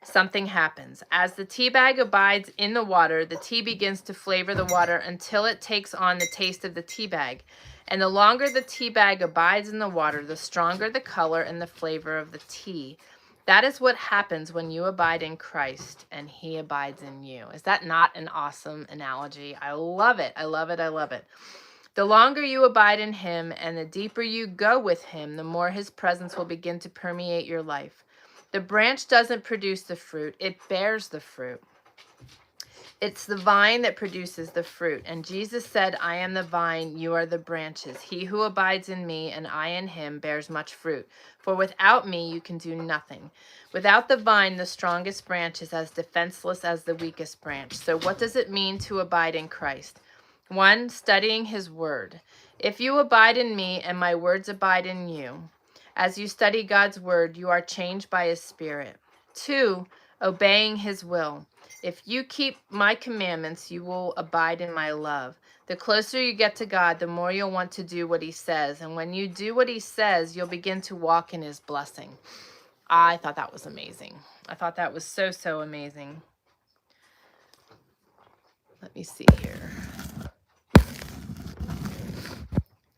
something happens. As the tea bag abides in the water, the tea begins to flavor the water until it takes on the taste of the tea bag. And the longer the tea bag abides in the water, the stronger the color and the flavor of the tea. That is what happens when you abide in Christ and he abides in you. Is that not an awesome analogy? I love it. I love it. The longer you abide in him and the deeper you go with him, the more his presence will begin to permeate your life. The branch doesn't produce the fruit, it bears the fruit. It's the vine that produces the fruit. And Jesus said, I am the vine, you are the branches. He who abides in me and I in him bears much fruit. For without me you can do nothing. Without the vine, the strongest branch is as defenseless as the weakest branch. So what does it mean to abide in Christ? 1, studying his word. If you abide in me and my words abide in you, as you study God's word, you are changed by his spirit. 2, obeying his will. If you keep my commandments, you will abide in my love. The closer you get to God, the more you'll want to do what he says. And when you do what he says, you'll begin to walk in his blessing. I thought that was amazing. I thought that was so amazing. Let me see here.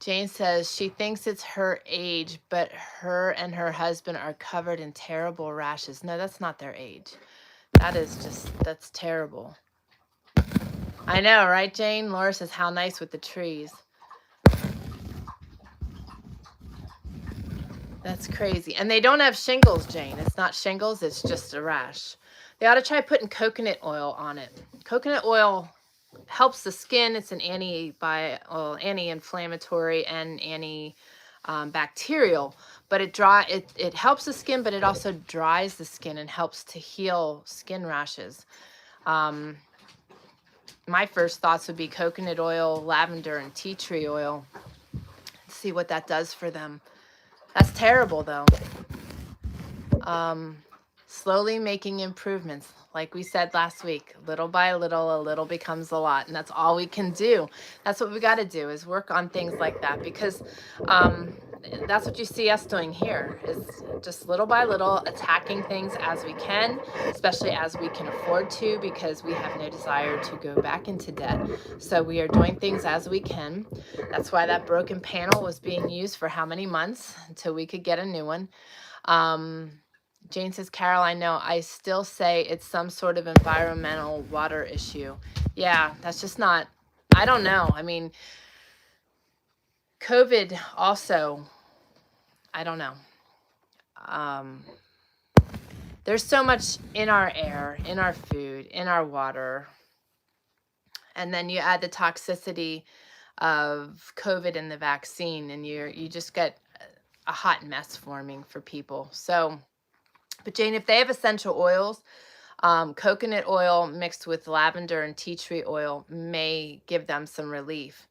Jane says she thinks it's her age, but her and her husband are covered in terrible rashes. No, that's not their age. That's terrible. I know, right, Jane? Laura says, how nice with the trees. That's crazy. And they don't have shingles, Jane. It's not shingles, it's just a rash. They ought to try putting coconut oil on it. Coconut oil helps the skin. It's an anti-inflammatory and anti-bacterial, but it helps the skin, but it also dries the skin and helps to heal skin rashes. My first thoughts would be coconut oil, lavender, and tea tree oil. Let's see what that does for them. That's terrible, though. Slowly making improvements. Like we said last week, little by little, a little becomes a lot. And that's all we can do. That's what we got to do, is work on things like that, because that's what you see us doing here, is just little by little attacking things as we can, especially as we can afford to, because we have no desire to go back into debt. So we are doing things as we can. That's why that broken panel was being used for how many months until we could get a new one. Jane says, Carol, I know. I still say it's some sort of environmental water issue. Yeah, that's just not, I don't know. I mean, COVID also, I don't know. There's so much in our air, in our food, in our water. And then you add the toxicity of COVID and the vaccine, and you just get a hot mess forming for people. So, but Jane, if they have essential oils, coconut oil mixed with lavender and tea tree oil may give them some relief.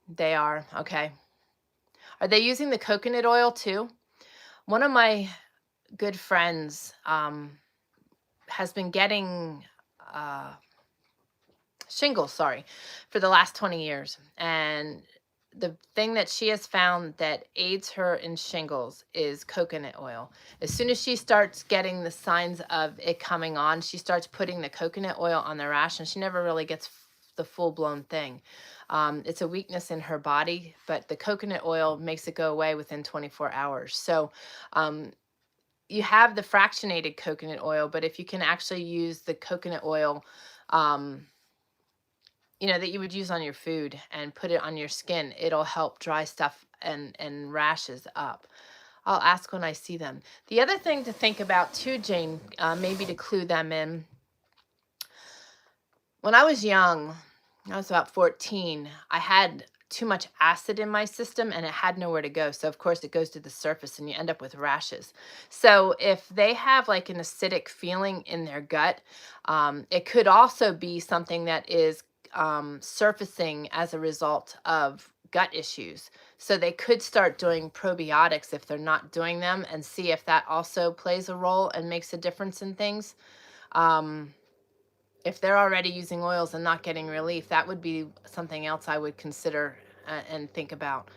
They are, okay. Are they using the coconut oil too? One of my good friends has been getting shingles, for the last 20 years. And the thing that she has found that aids her in shingles is coconut oil. As soon as she starts getting the signs of it coming on, she starts putting the coconut oil on the rash, and she never really gets the full-blown thing. It's a weakness in her body, but the coconut oil makes it go away within 24 hours. So you have the fractionated coconut oil, but if you can actually use the coconut oil, that you would use on your food and put it on your skin, it'll help dry stuff and rashes up. I'll ask when I see them. The other thing to think about too, Jane, maybe to clue them in, when I was young, I was about 14, I had too much acid in my system and it had nowhere to go. So of course it goes to the surface and you end up with rashes. So if they have like an acidic feeling in their gut, it could also be something that is surfacing as a result of gut issues. So they could start doing probiotics if they're not doing them, and see if that also plays a role and makes a difference in things. If they're already using oils and not getting relief, that would be something else I would consider and think about.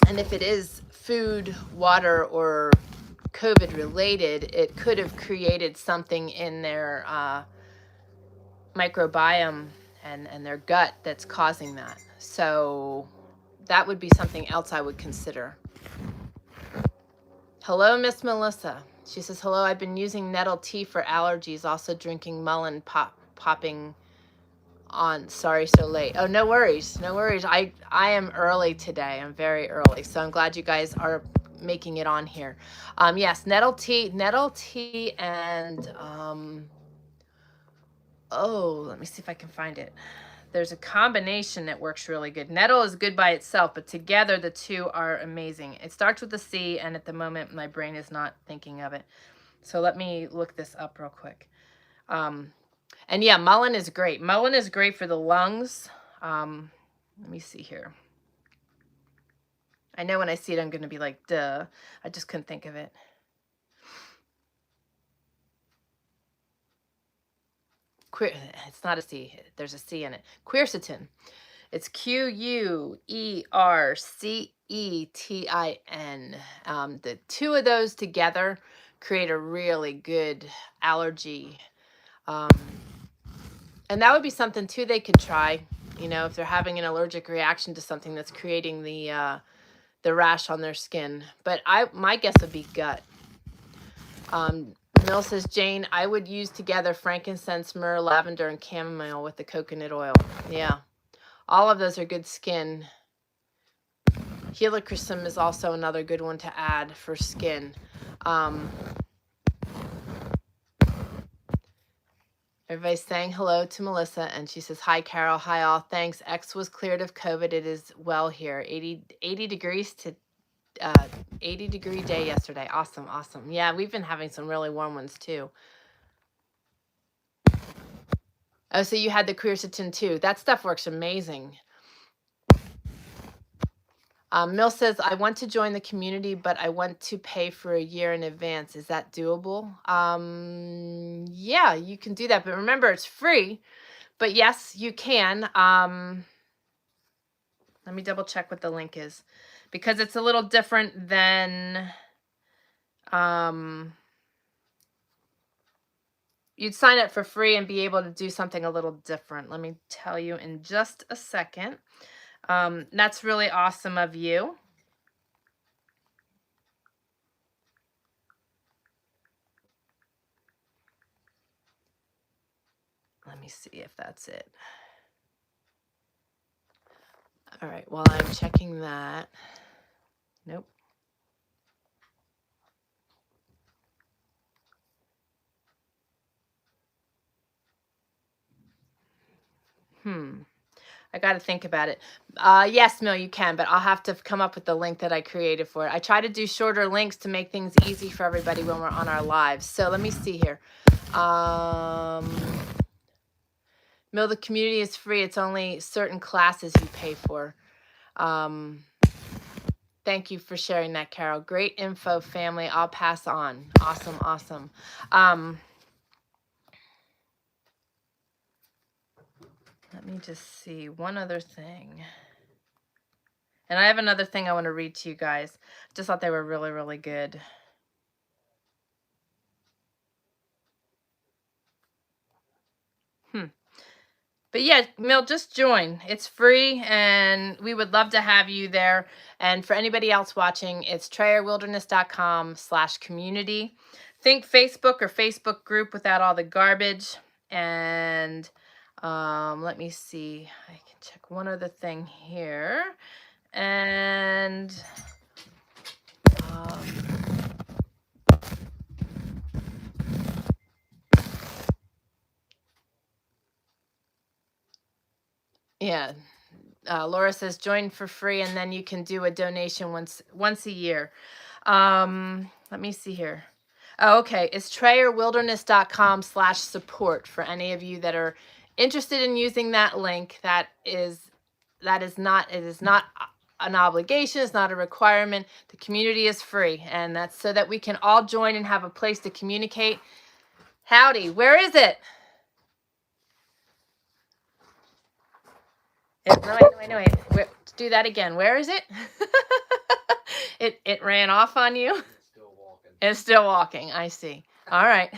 And if it is food, water, or COVID related, it could have created something in their microbiome and their gut that's causing that. So that would be something else I would consider. Hello, Miss Melissa. She says, hello, I've been using nettle tea for allergies, also drinking mullein popping on. Sorry, so late. Oh, no worries. No worries. I am early today. I'm very early. So I'm glad you guys are making it on here. Yes, nettle tea and let me see if I can find it. There's a combination that works really good. Nettle is good by itself, but together the two are amazing. It starts with a C, and at the moment my brain is not thinking of it. So let me look this up real quick. And yeah, mullein is great. Mullein is great for the lungs. Let me see here. I know when I see it, I'm going to be like, duh. I just couldn't think of it. It's not a C. There's a C in it. Quercetin. It's Quercetin. The two of those together create a really good allergy. And that would be something too they could try. you know, if they're having an allergic reaction to something that's creating the rash on their skin. But my guess would be gut. Mill says, Jane, I would use together frankincense, myrrh, lavender, and chamomile with the coconut oil. Yeah, all of those are good skin. Helichrysum is also another good one to add for skin. Everybody's saying hello to Melissa, and she says, hi, Carol. Hi, all. Thanks. X was cleared of COVID. It is well here. 80 degrees to 80-degree day yesterday. Awesome, awesome. Yeah, we've been having some really warm ones, too. Oh, so you had the quercetin, too. That stuff works amazing. Mill says, I want to join the community, but I want to pay for a year in advance. Is that doable? Yeah, you can do that. But remember, it's free. But yes, you can. Let me double check what the link is, because it's a little different than you'd sign up for free and be able to do something a little different. Let me tell you in just a second. That's really awesome of you. Let me see if that's it. All right, while I'm checking that. Nope. I got to think about it. Yes, Mill, you can, but I'll have to come up with the link that I created for it. I try to do shorter links to make things easy for everybody when we're on our lives. So let me see here. Mill, the community is free. It's only certain classes you pay for. Thank you for sharing that, Carol. Great info, family. I'll pass on. Awesome, awesome. Let me just see one other thing. And I have another thing I want to read to you guys. Just thought they were really, really good. But yeah, Mill, just join. It's free, and we would love to have you there. And for anybody else watching, it's TrayerWilderness.com/community. Think Facebook or Facebook group without all the garbage. And let me see. I can check one other thing here. And yeah. Laura says join for free, and then you can do a donation once a year. Let me see here. Oh, okay. It's TrayerWilderness.com/support for any of you that are interested in using that link. It is not an obligation. It's not a requirement. The community is free, and that's so that we can all join and have a place to communicate. Howdy, where is it? No, wait. Do that again. Where is it? It ran off on you. It's still walking. I see. All right.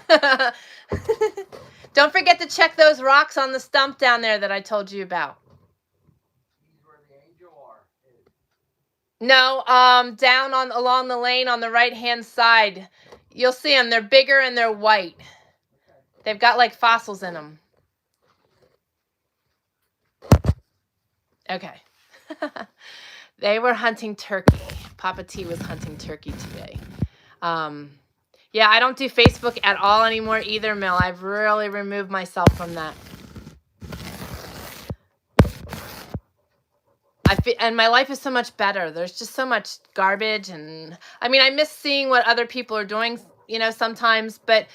Don't forget to check those rocks on the stump down there that I told you about. No, down along the lane on the right-hand side. You'll see them. They're bigger and they're white. They've got like fossils in them. Okay. They were hunting turkey. Papa T was hunting turkey today. Yeah, I don't do Facebook at all anymore either, Mill. I've really removed myself from that. And my life is so much better. There's just so much garbage, and I mean, I miss seeing what other people are doing, sometimes, but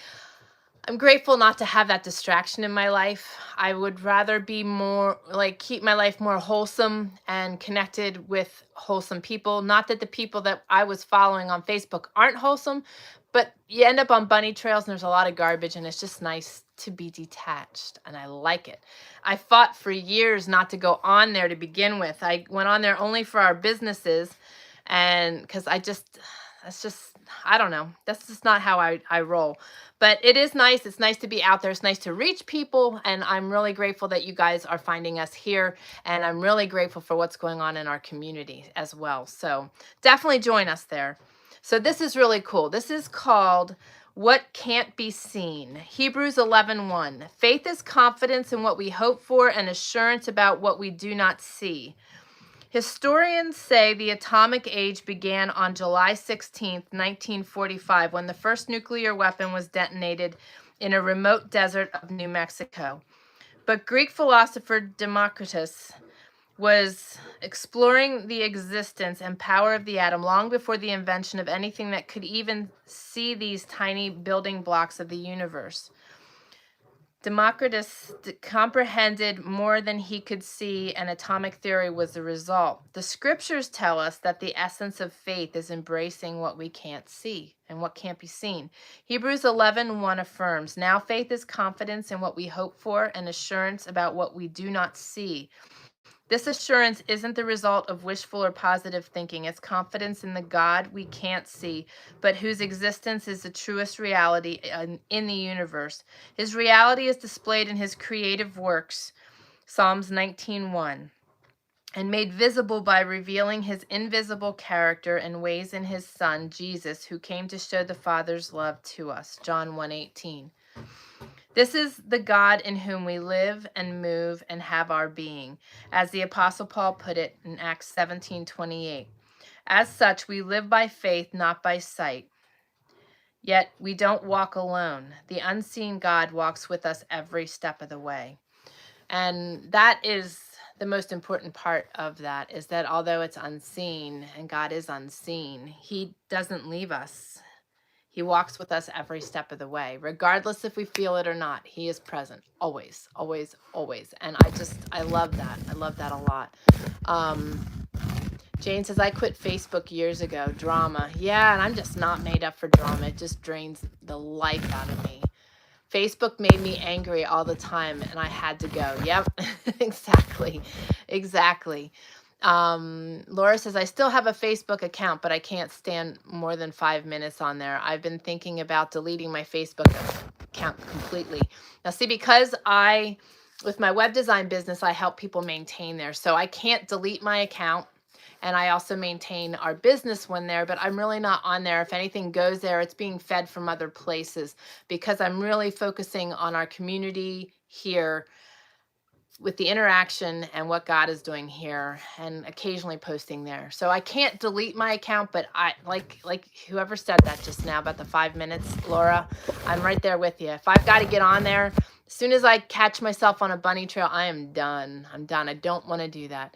I'm grateful not to have that distraction in my life. I would rather be more keep my life more wholesome and connected with wholesome people. Not that the people that I was following on Facebook aren't wholesome, but you end up on bunny trails and there's a lot of garbage, and it's just nice to be detached, and I like it. I fought for years not to go on there to begin with. I went on there only for our businesses, and because that's just I don't know. That's just not how I roll. But it is nice. It's nice to be out there. It's nice to reach people. And I'm really grateful that you guys are finding us here. And I'm really grateful for what's going on in our community as well. So definitely join us there. So this is really cool. This is called What Can't Be Seen. Hebrews 11:1. Faith is confidence in what we hope for and assurance about what we do not see. Historians say the atomic age began on July 16, 1945, when the first nuclear weapon was detonated in a remote desert of New Mexico. But Greek philosopher Democritus was exploring the existence and power of the atom long before the invention of anything that could even see these tiny building blocks of the universe. Democritus comprehended more than he could see, and atomic theory was the result. The scriptures tell us that the essence of faith is embracing what we can't see and what can't be seen. Hebrews 11:1 affirms, now faith is confidence in what we hope for and assurance about what we do not see. This assurance isn't the result of wishful or positive thinking. It's confidence in the God we can't see, but whose existence is the truest reality in the universe. His reality is displayed in his creative works, Psalms 19:1, and made visible by revealing his invisible character and ways in his Son, Jesus, who came to show the Father's love to us, John 1:18. This is the God in whom we live and move and have our being, as the Apostle Paul put it in Acts 17:28. As such, we live by faith, not by sight. Yet we don't walk alone. The unseen God walks with us every step of the way. And that is the most important part of that, is that although it's unseen and God is unseen, he doesn't leave us. He walks with us every step of the way, regardless if we feel it or not. He is present, always, always, always. And I love that. I love that a lot. Jane says, I quit Facebook years ago. Drama. Yeah, and I'm just not made up for drama. It just drains the life out of me. Facebook made me angry all the time, and I had to go. Yep, exactly. Exactly. Laura says, I still have a Facebook account, but I can't stand more than 5 minutes on there. I've been thinking about deleting my Facebook account completely. Now, see, because with my web design business, I help people maintain there. So I can't delete my account. And I also maintain our business one there, but I'm really not on there. If anything goes there, it's being fed from other places because I'm really focusing on our community here with the interaction and what God is doing here, and occasionally posting there. So I can't delete my account, but I like whoever said that just now about the 5 minutes, Laura, I'm right there with you. If I've got to get on there, as soon as I catch myself on a bunny trail, I am done. I'm done. I don't want to do that.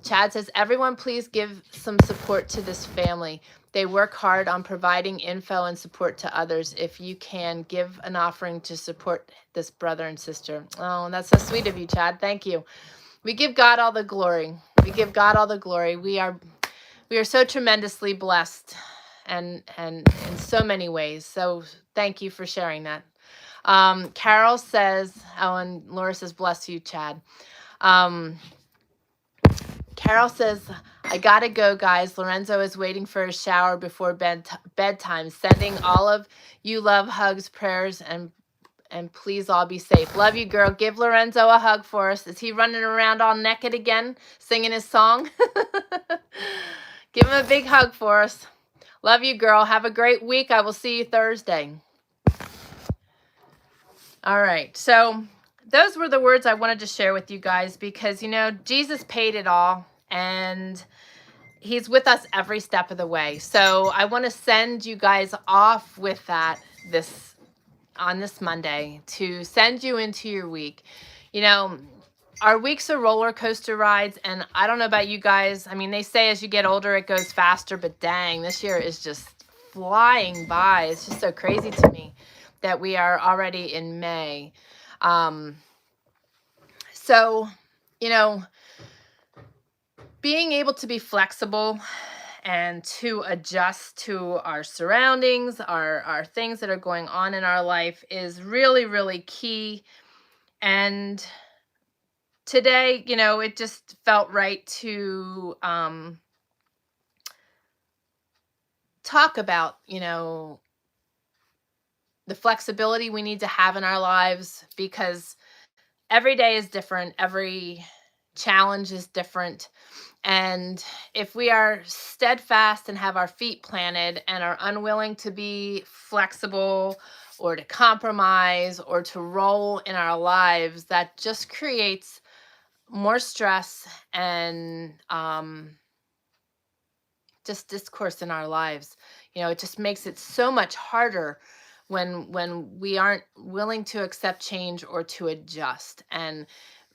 Chad says, everyone please give some support to this family. They work hard on providing info and support to others. If you can, give an offering to support this brother and sister. Oh, that's so sweet of you, Chad. Thank you. We give God all the glory. We give God all the glory. We are so tremendously blessed and in so many ways. So thank you for sharing that. Carol says, oh, and Laura says, bless you, Chad. Carol says, I gotta go, guys. Lorenzo is waiting for a shower before bedtime. Sending all of you love, hugs, prayers, and please all be safe. Love you, girl. Give Lorenzo a hug for us. Is he running around all naked again, singing his song? Give him a big hug for us. Love you, girl. Have a great week. I will see you Thursday. All right. So those were the words I wanted to share with you guys because, you know, Jesus paid it all and he's with us every step of the way. So I want to send you guys off with that on this Monday to send you into your week. You know, our weeks are roller coaster rides, and I don't know about you guys. I mean, they say as you get older, it goes faster, but dang, this year is just flying by. It's just so crazy to me that we are already in May. So, you know, being able to be flexible and to adjust to our surroundings, our things that are going on in our life is really, really key. And today, you know, it just felt right to talk about, the flexibility we need to have in our lives, because every day is different, every challenge is different. And if we are steadfast and have our feet planted and are unwilling to be flexible or to compromise or to roll in our lives, that just creates more stress and just discourse in our lives. It just makes it so much harder when we aren't willing to accept change or to adjust. And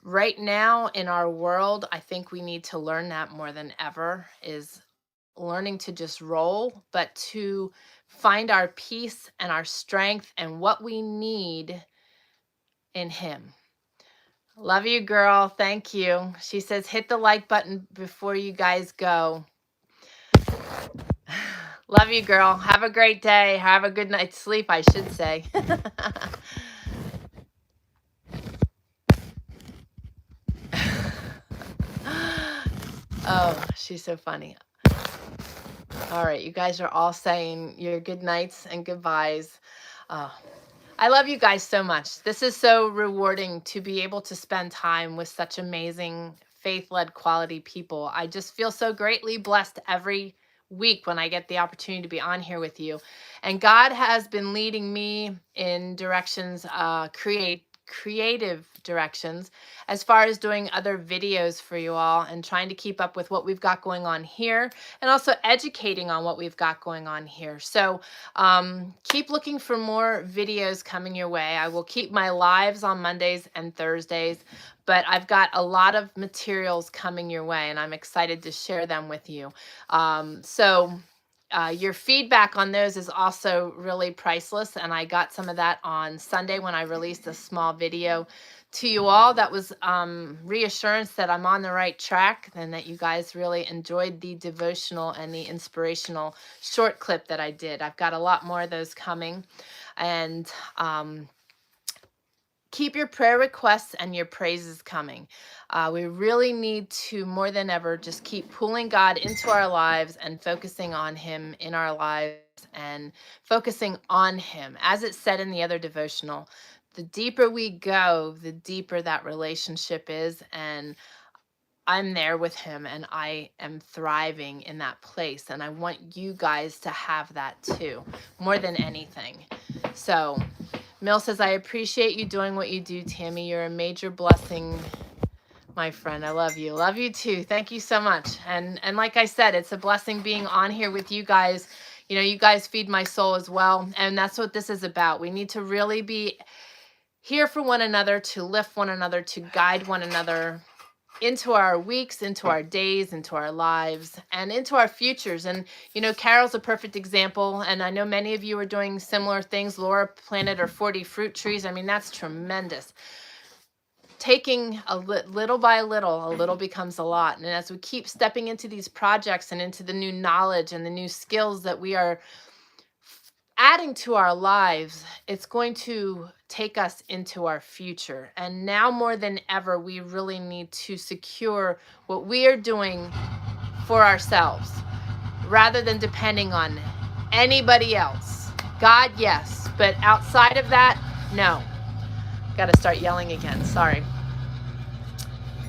right now in our world, I think we need to learn that more than ever, is learning to just roll, but to find our peace and our strength and what we need in him. Love you, girl. Thank you. She says, hit the like button before you guys go. Love you, girl. Have a great day. Have a good night's sleep, I should say. Oh, she's so funny. All right, you guys are all saying your good nights and goodbyes. I love you guys so much. This is so rewarding to be able to spend time with such amazing faith-led quality people. I just feel so greatly blessed every week when I get the opportunity to be on here with you. And God has been leading me in directions, creative directions, as far as doing other videos for you all and trying to keep up with what we've got going on here, and also educating on what we've got going on here. So keep looking for more videos coming your way. I will keep my lives on Mondays and Thursdays, but I've got a lot of materials coming your way, and I'm excited to share them with you. Your feedback on those is also really priceless, and I got some of that on Sunday when I released a small video to you all. That was reassurance that I'm on the right track and that you guys really enjoyed the devotional and the inspirational short clip that I did. I've got a lot more of those coming, and keep your prayer requests and your praises coming. We really need to, more than ever, just keep pulling God into our lives and focusing on him in our lives and focusing on him. As it said in the other devotional, the deeper we go, the deeper that relationship is. And I'm there with him and I am thriving in that place. And I want you guys to have that too, more than anything. So Mill says, I appreciate you doing what you do, Tammy. You're a major blessing, my friend. I love you. Love you too. Thank you so much. And like I said, it's a blessing being on here with you guys. You guys feed my soul as well. And that's what this is about. We need to really be here for one another, to lift one another, to guide one another into our weeks, into our days, into our lives, and into our futures. And, Carol's a perfect example. And I know many of you are doing similar things. Laura planted her 40 fruit trees. I mean, that's tremendous. Taking little by little, a little becomes a lot. And as we keep stepping into these projects and into the new knowledge and the new skills that we are adding to our lives, it's going to take us into our future. And now more than ever, we really need to secure what we are doing for ourselves rather than depending on anybody else. God, yes, but outside of that, no. Got to start yelling again. Sorry.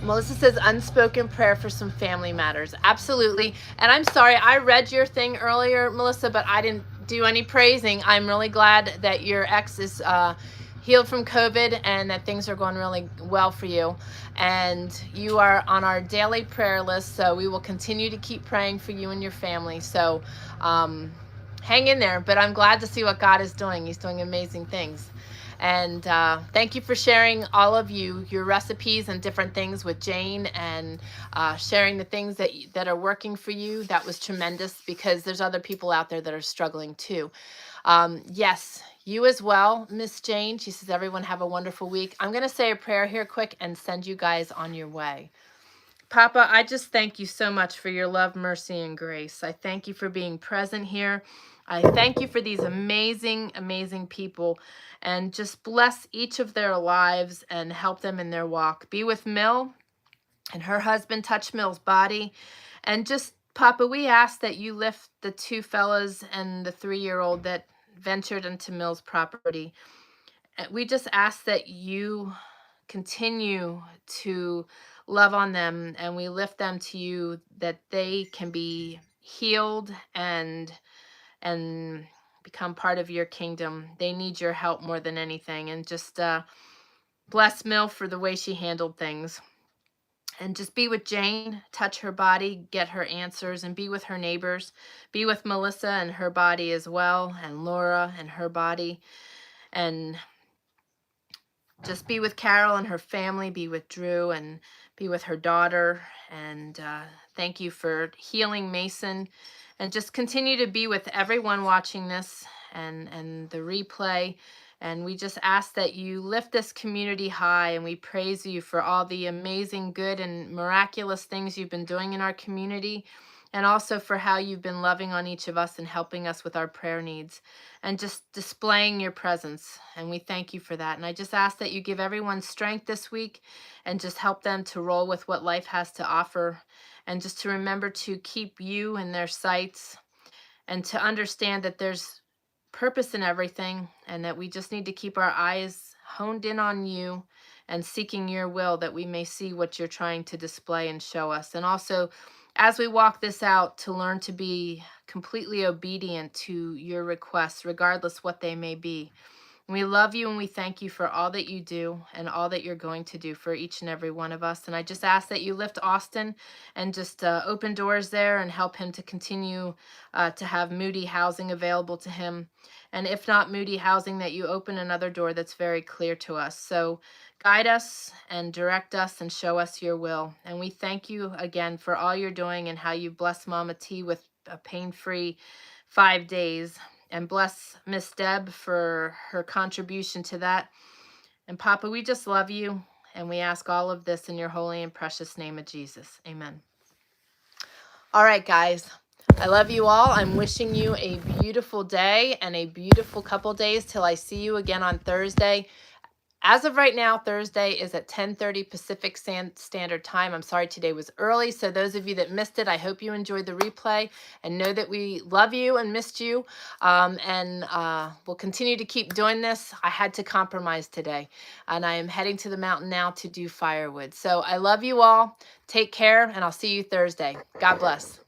Melissa says unspoken prayer for some family matters. Absolutely. And I'm sorry, I read your thing earlier, Melissa, but I didn't do any praising. I'm really glad that your ex is healed from COVID and that things are going really well for you. And you are on our daily prayer list, so we will continue to keep praying for you and your family. So hang in there, but I'm glad to see what God is doing. He's doing amazing things. And thank you for sharing, all of you, your recipes and different things with Jane, and sharing the things that are working for you. That was tremendous, because there's other people out there that are struggling too. Yes, you as well, Miss Jane. She says, everyone have a wonderful week. I'm going to say a prayer here quick and send you guys on your way. Papa, I just thank you so much for your love, mercy, and grace. I thank you for being present here. I thank you for these amazing, amazing people, and just bless each of their lives and help them in their walk. Be with Mill and her husband, touch Mill's body, and just Papa, we ask that you lift the two fellas and the 3-year-old that ventured into Mill's property. We just ask that you continue to love on them, and we lift them to you, that they can be healed and become part of your kingdom. They need your help more than anything. And just bless Mill for the way she handled things. And just be with Jane, touch her body, get her answers, and be with her neighbors. Be with Melissa and her body as well, and Laura and her body. And just be with Carol and her family, be with Drew, and be with her daughter. And thank you for healing Mason. And just continue to be with everyone watching this and the replay. And we just ask that you lift this community high, and we praise you for all the amazing, good, and miraculous things you've been doing in our community, and also for how you've been loving on each of us and helping us with our prayer needs and just displaying your presence. And we thank you for that. And I just ask that you give everyone strength this week and just help them to roll with what life has to offer, and just to remember to keep you in their sights, and to understand that there's purpose in everything, and that we just need to keep our eyes honed in on you and seeking your will, that we may see what you're trying to display and show us. And also, as we walk this out, to learn to be completely obedient to your requests, regardless what they may be. We love you and we thank you for all that you do and all that you're going to do for each and every one of us. And I just ask that you lift Austin and just open doors there and help him to continue to have Moody housing available to him. And if not Moody housing, that you open another door that's very clear to us. So guide us and direct us and show us your will. And we thank you again for all you're doing and how you bless Mama T with a pain-free 5 days. And bless Miss Deb for her contribution to that. And Papa, we just love you, and we ask all of this in your holy and precious name of Jesus. Amen. All right, guys. I love you all. I'm wishing you a beautiful day and a beautiful couple days till I see you again on Thursday. As of right now, Thursday is at 10:30 Pacific Standard Time. I'm sorry today was early. So those of you that missed it, I hope you enjoyed the replay and know that we love you and missed you. We'll continue to keep doing this. I had to compromise today, and I am heading to the mountain now to do firewood. So I love you all. Take care, and I'll see you Thursday. God bless.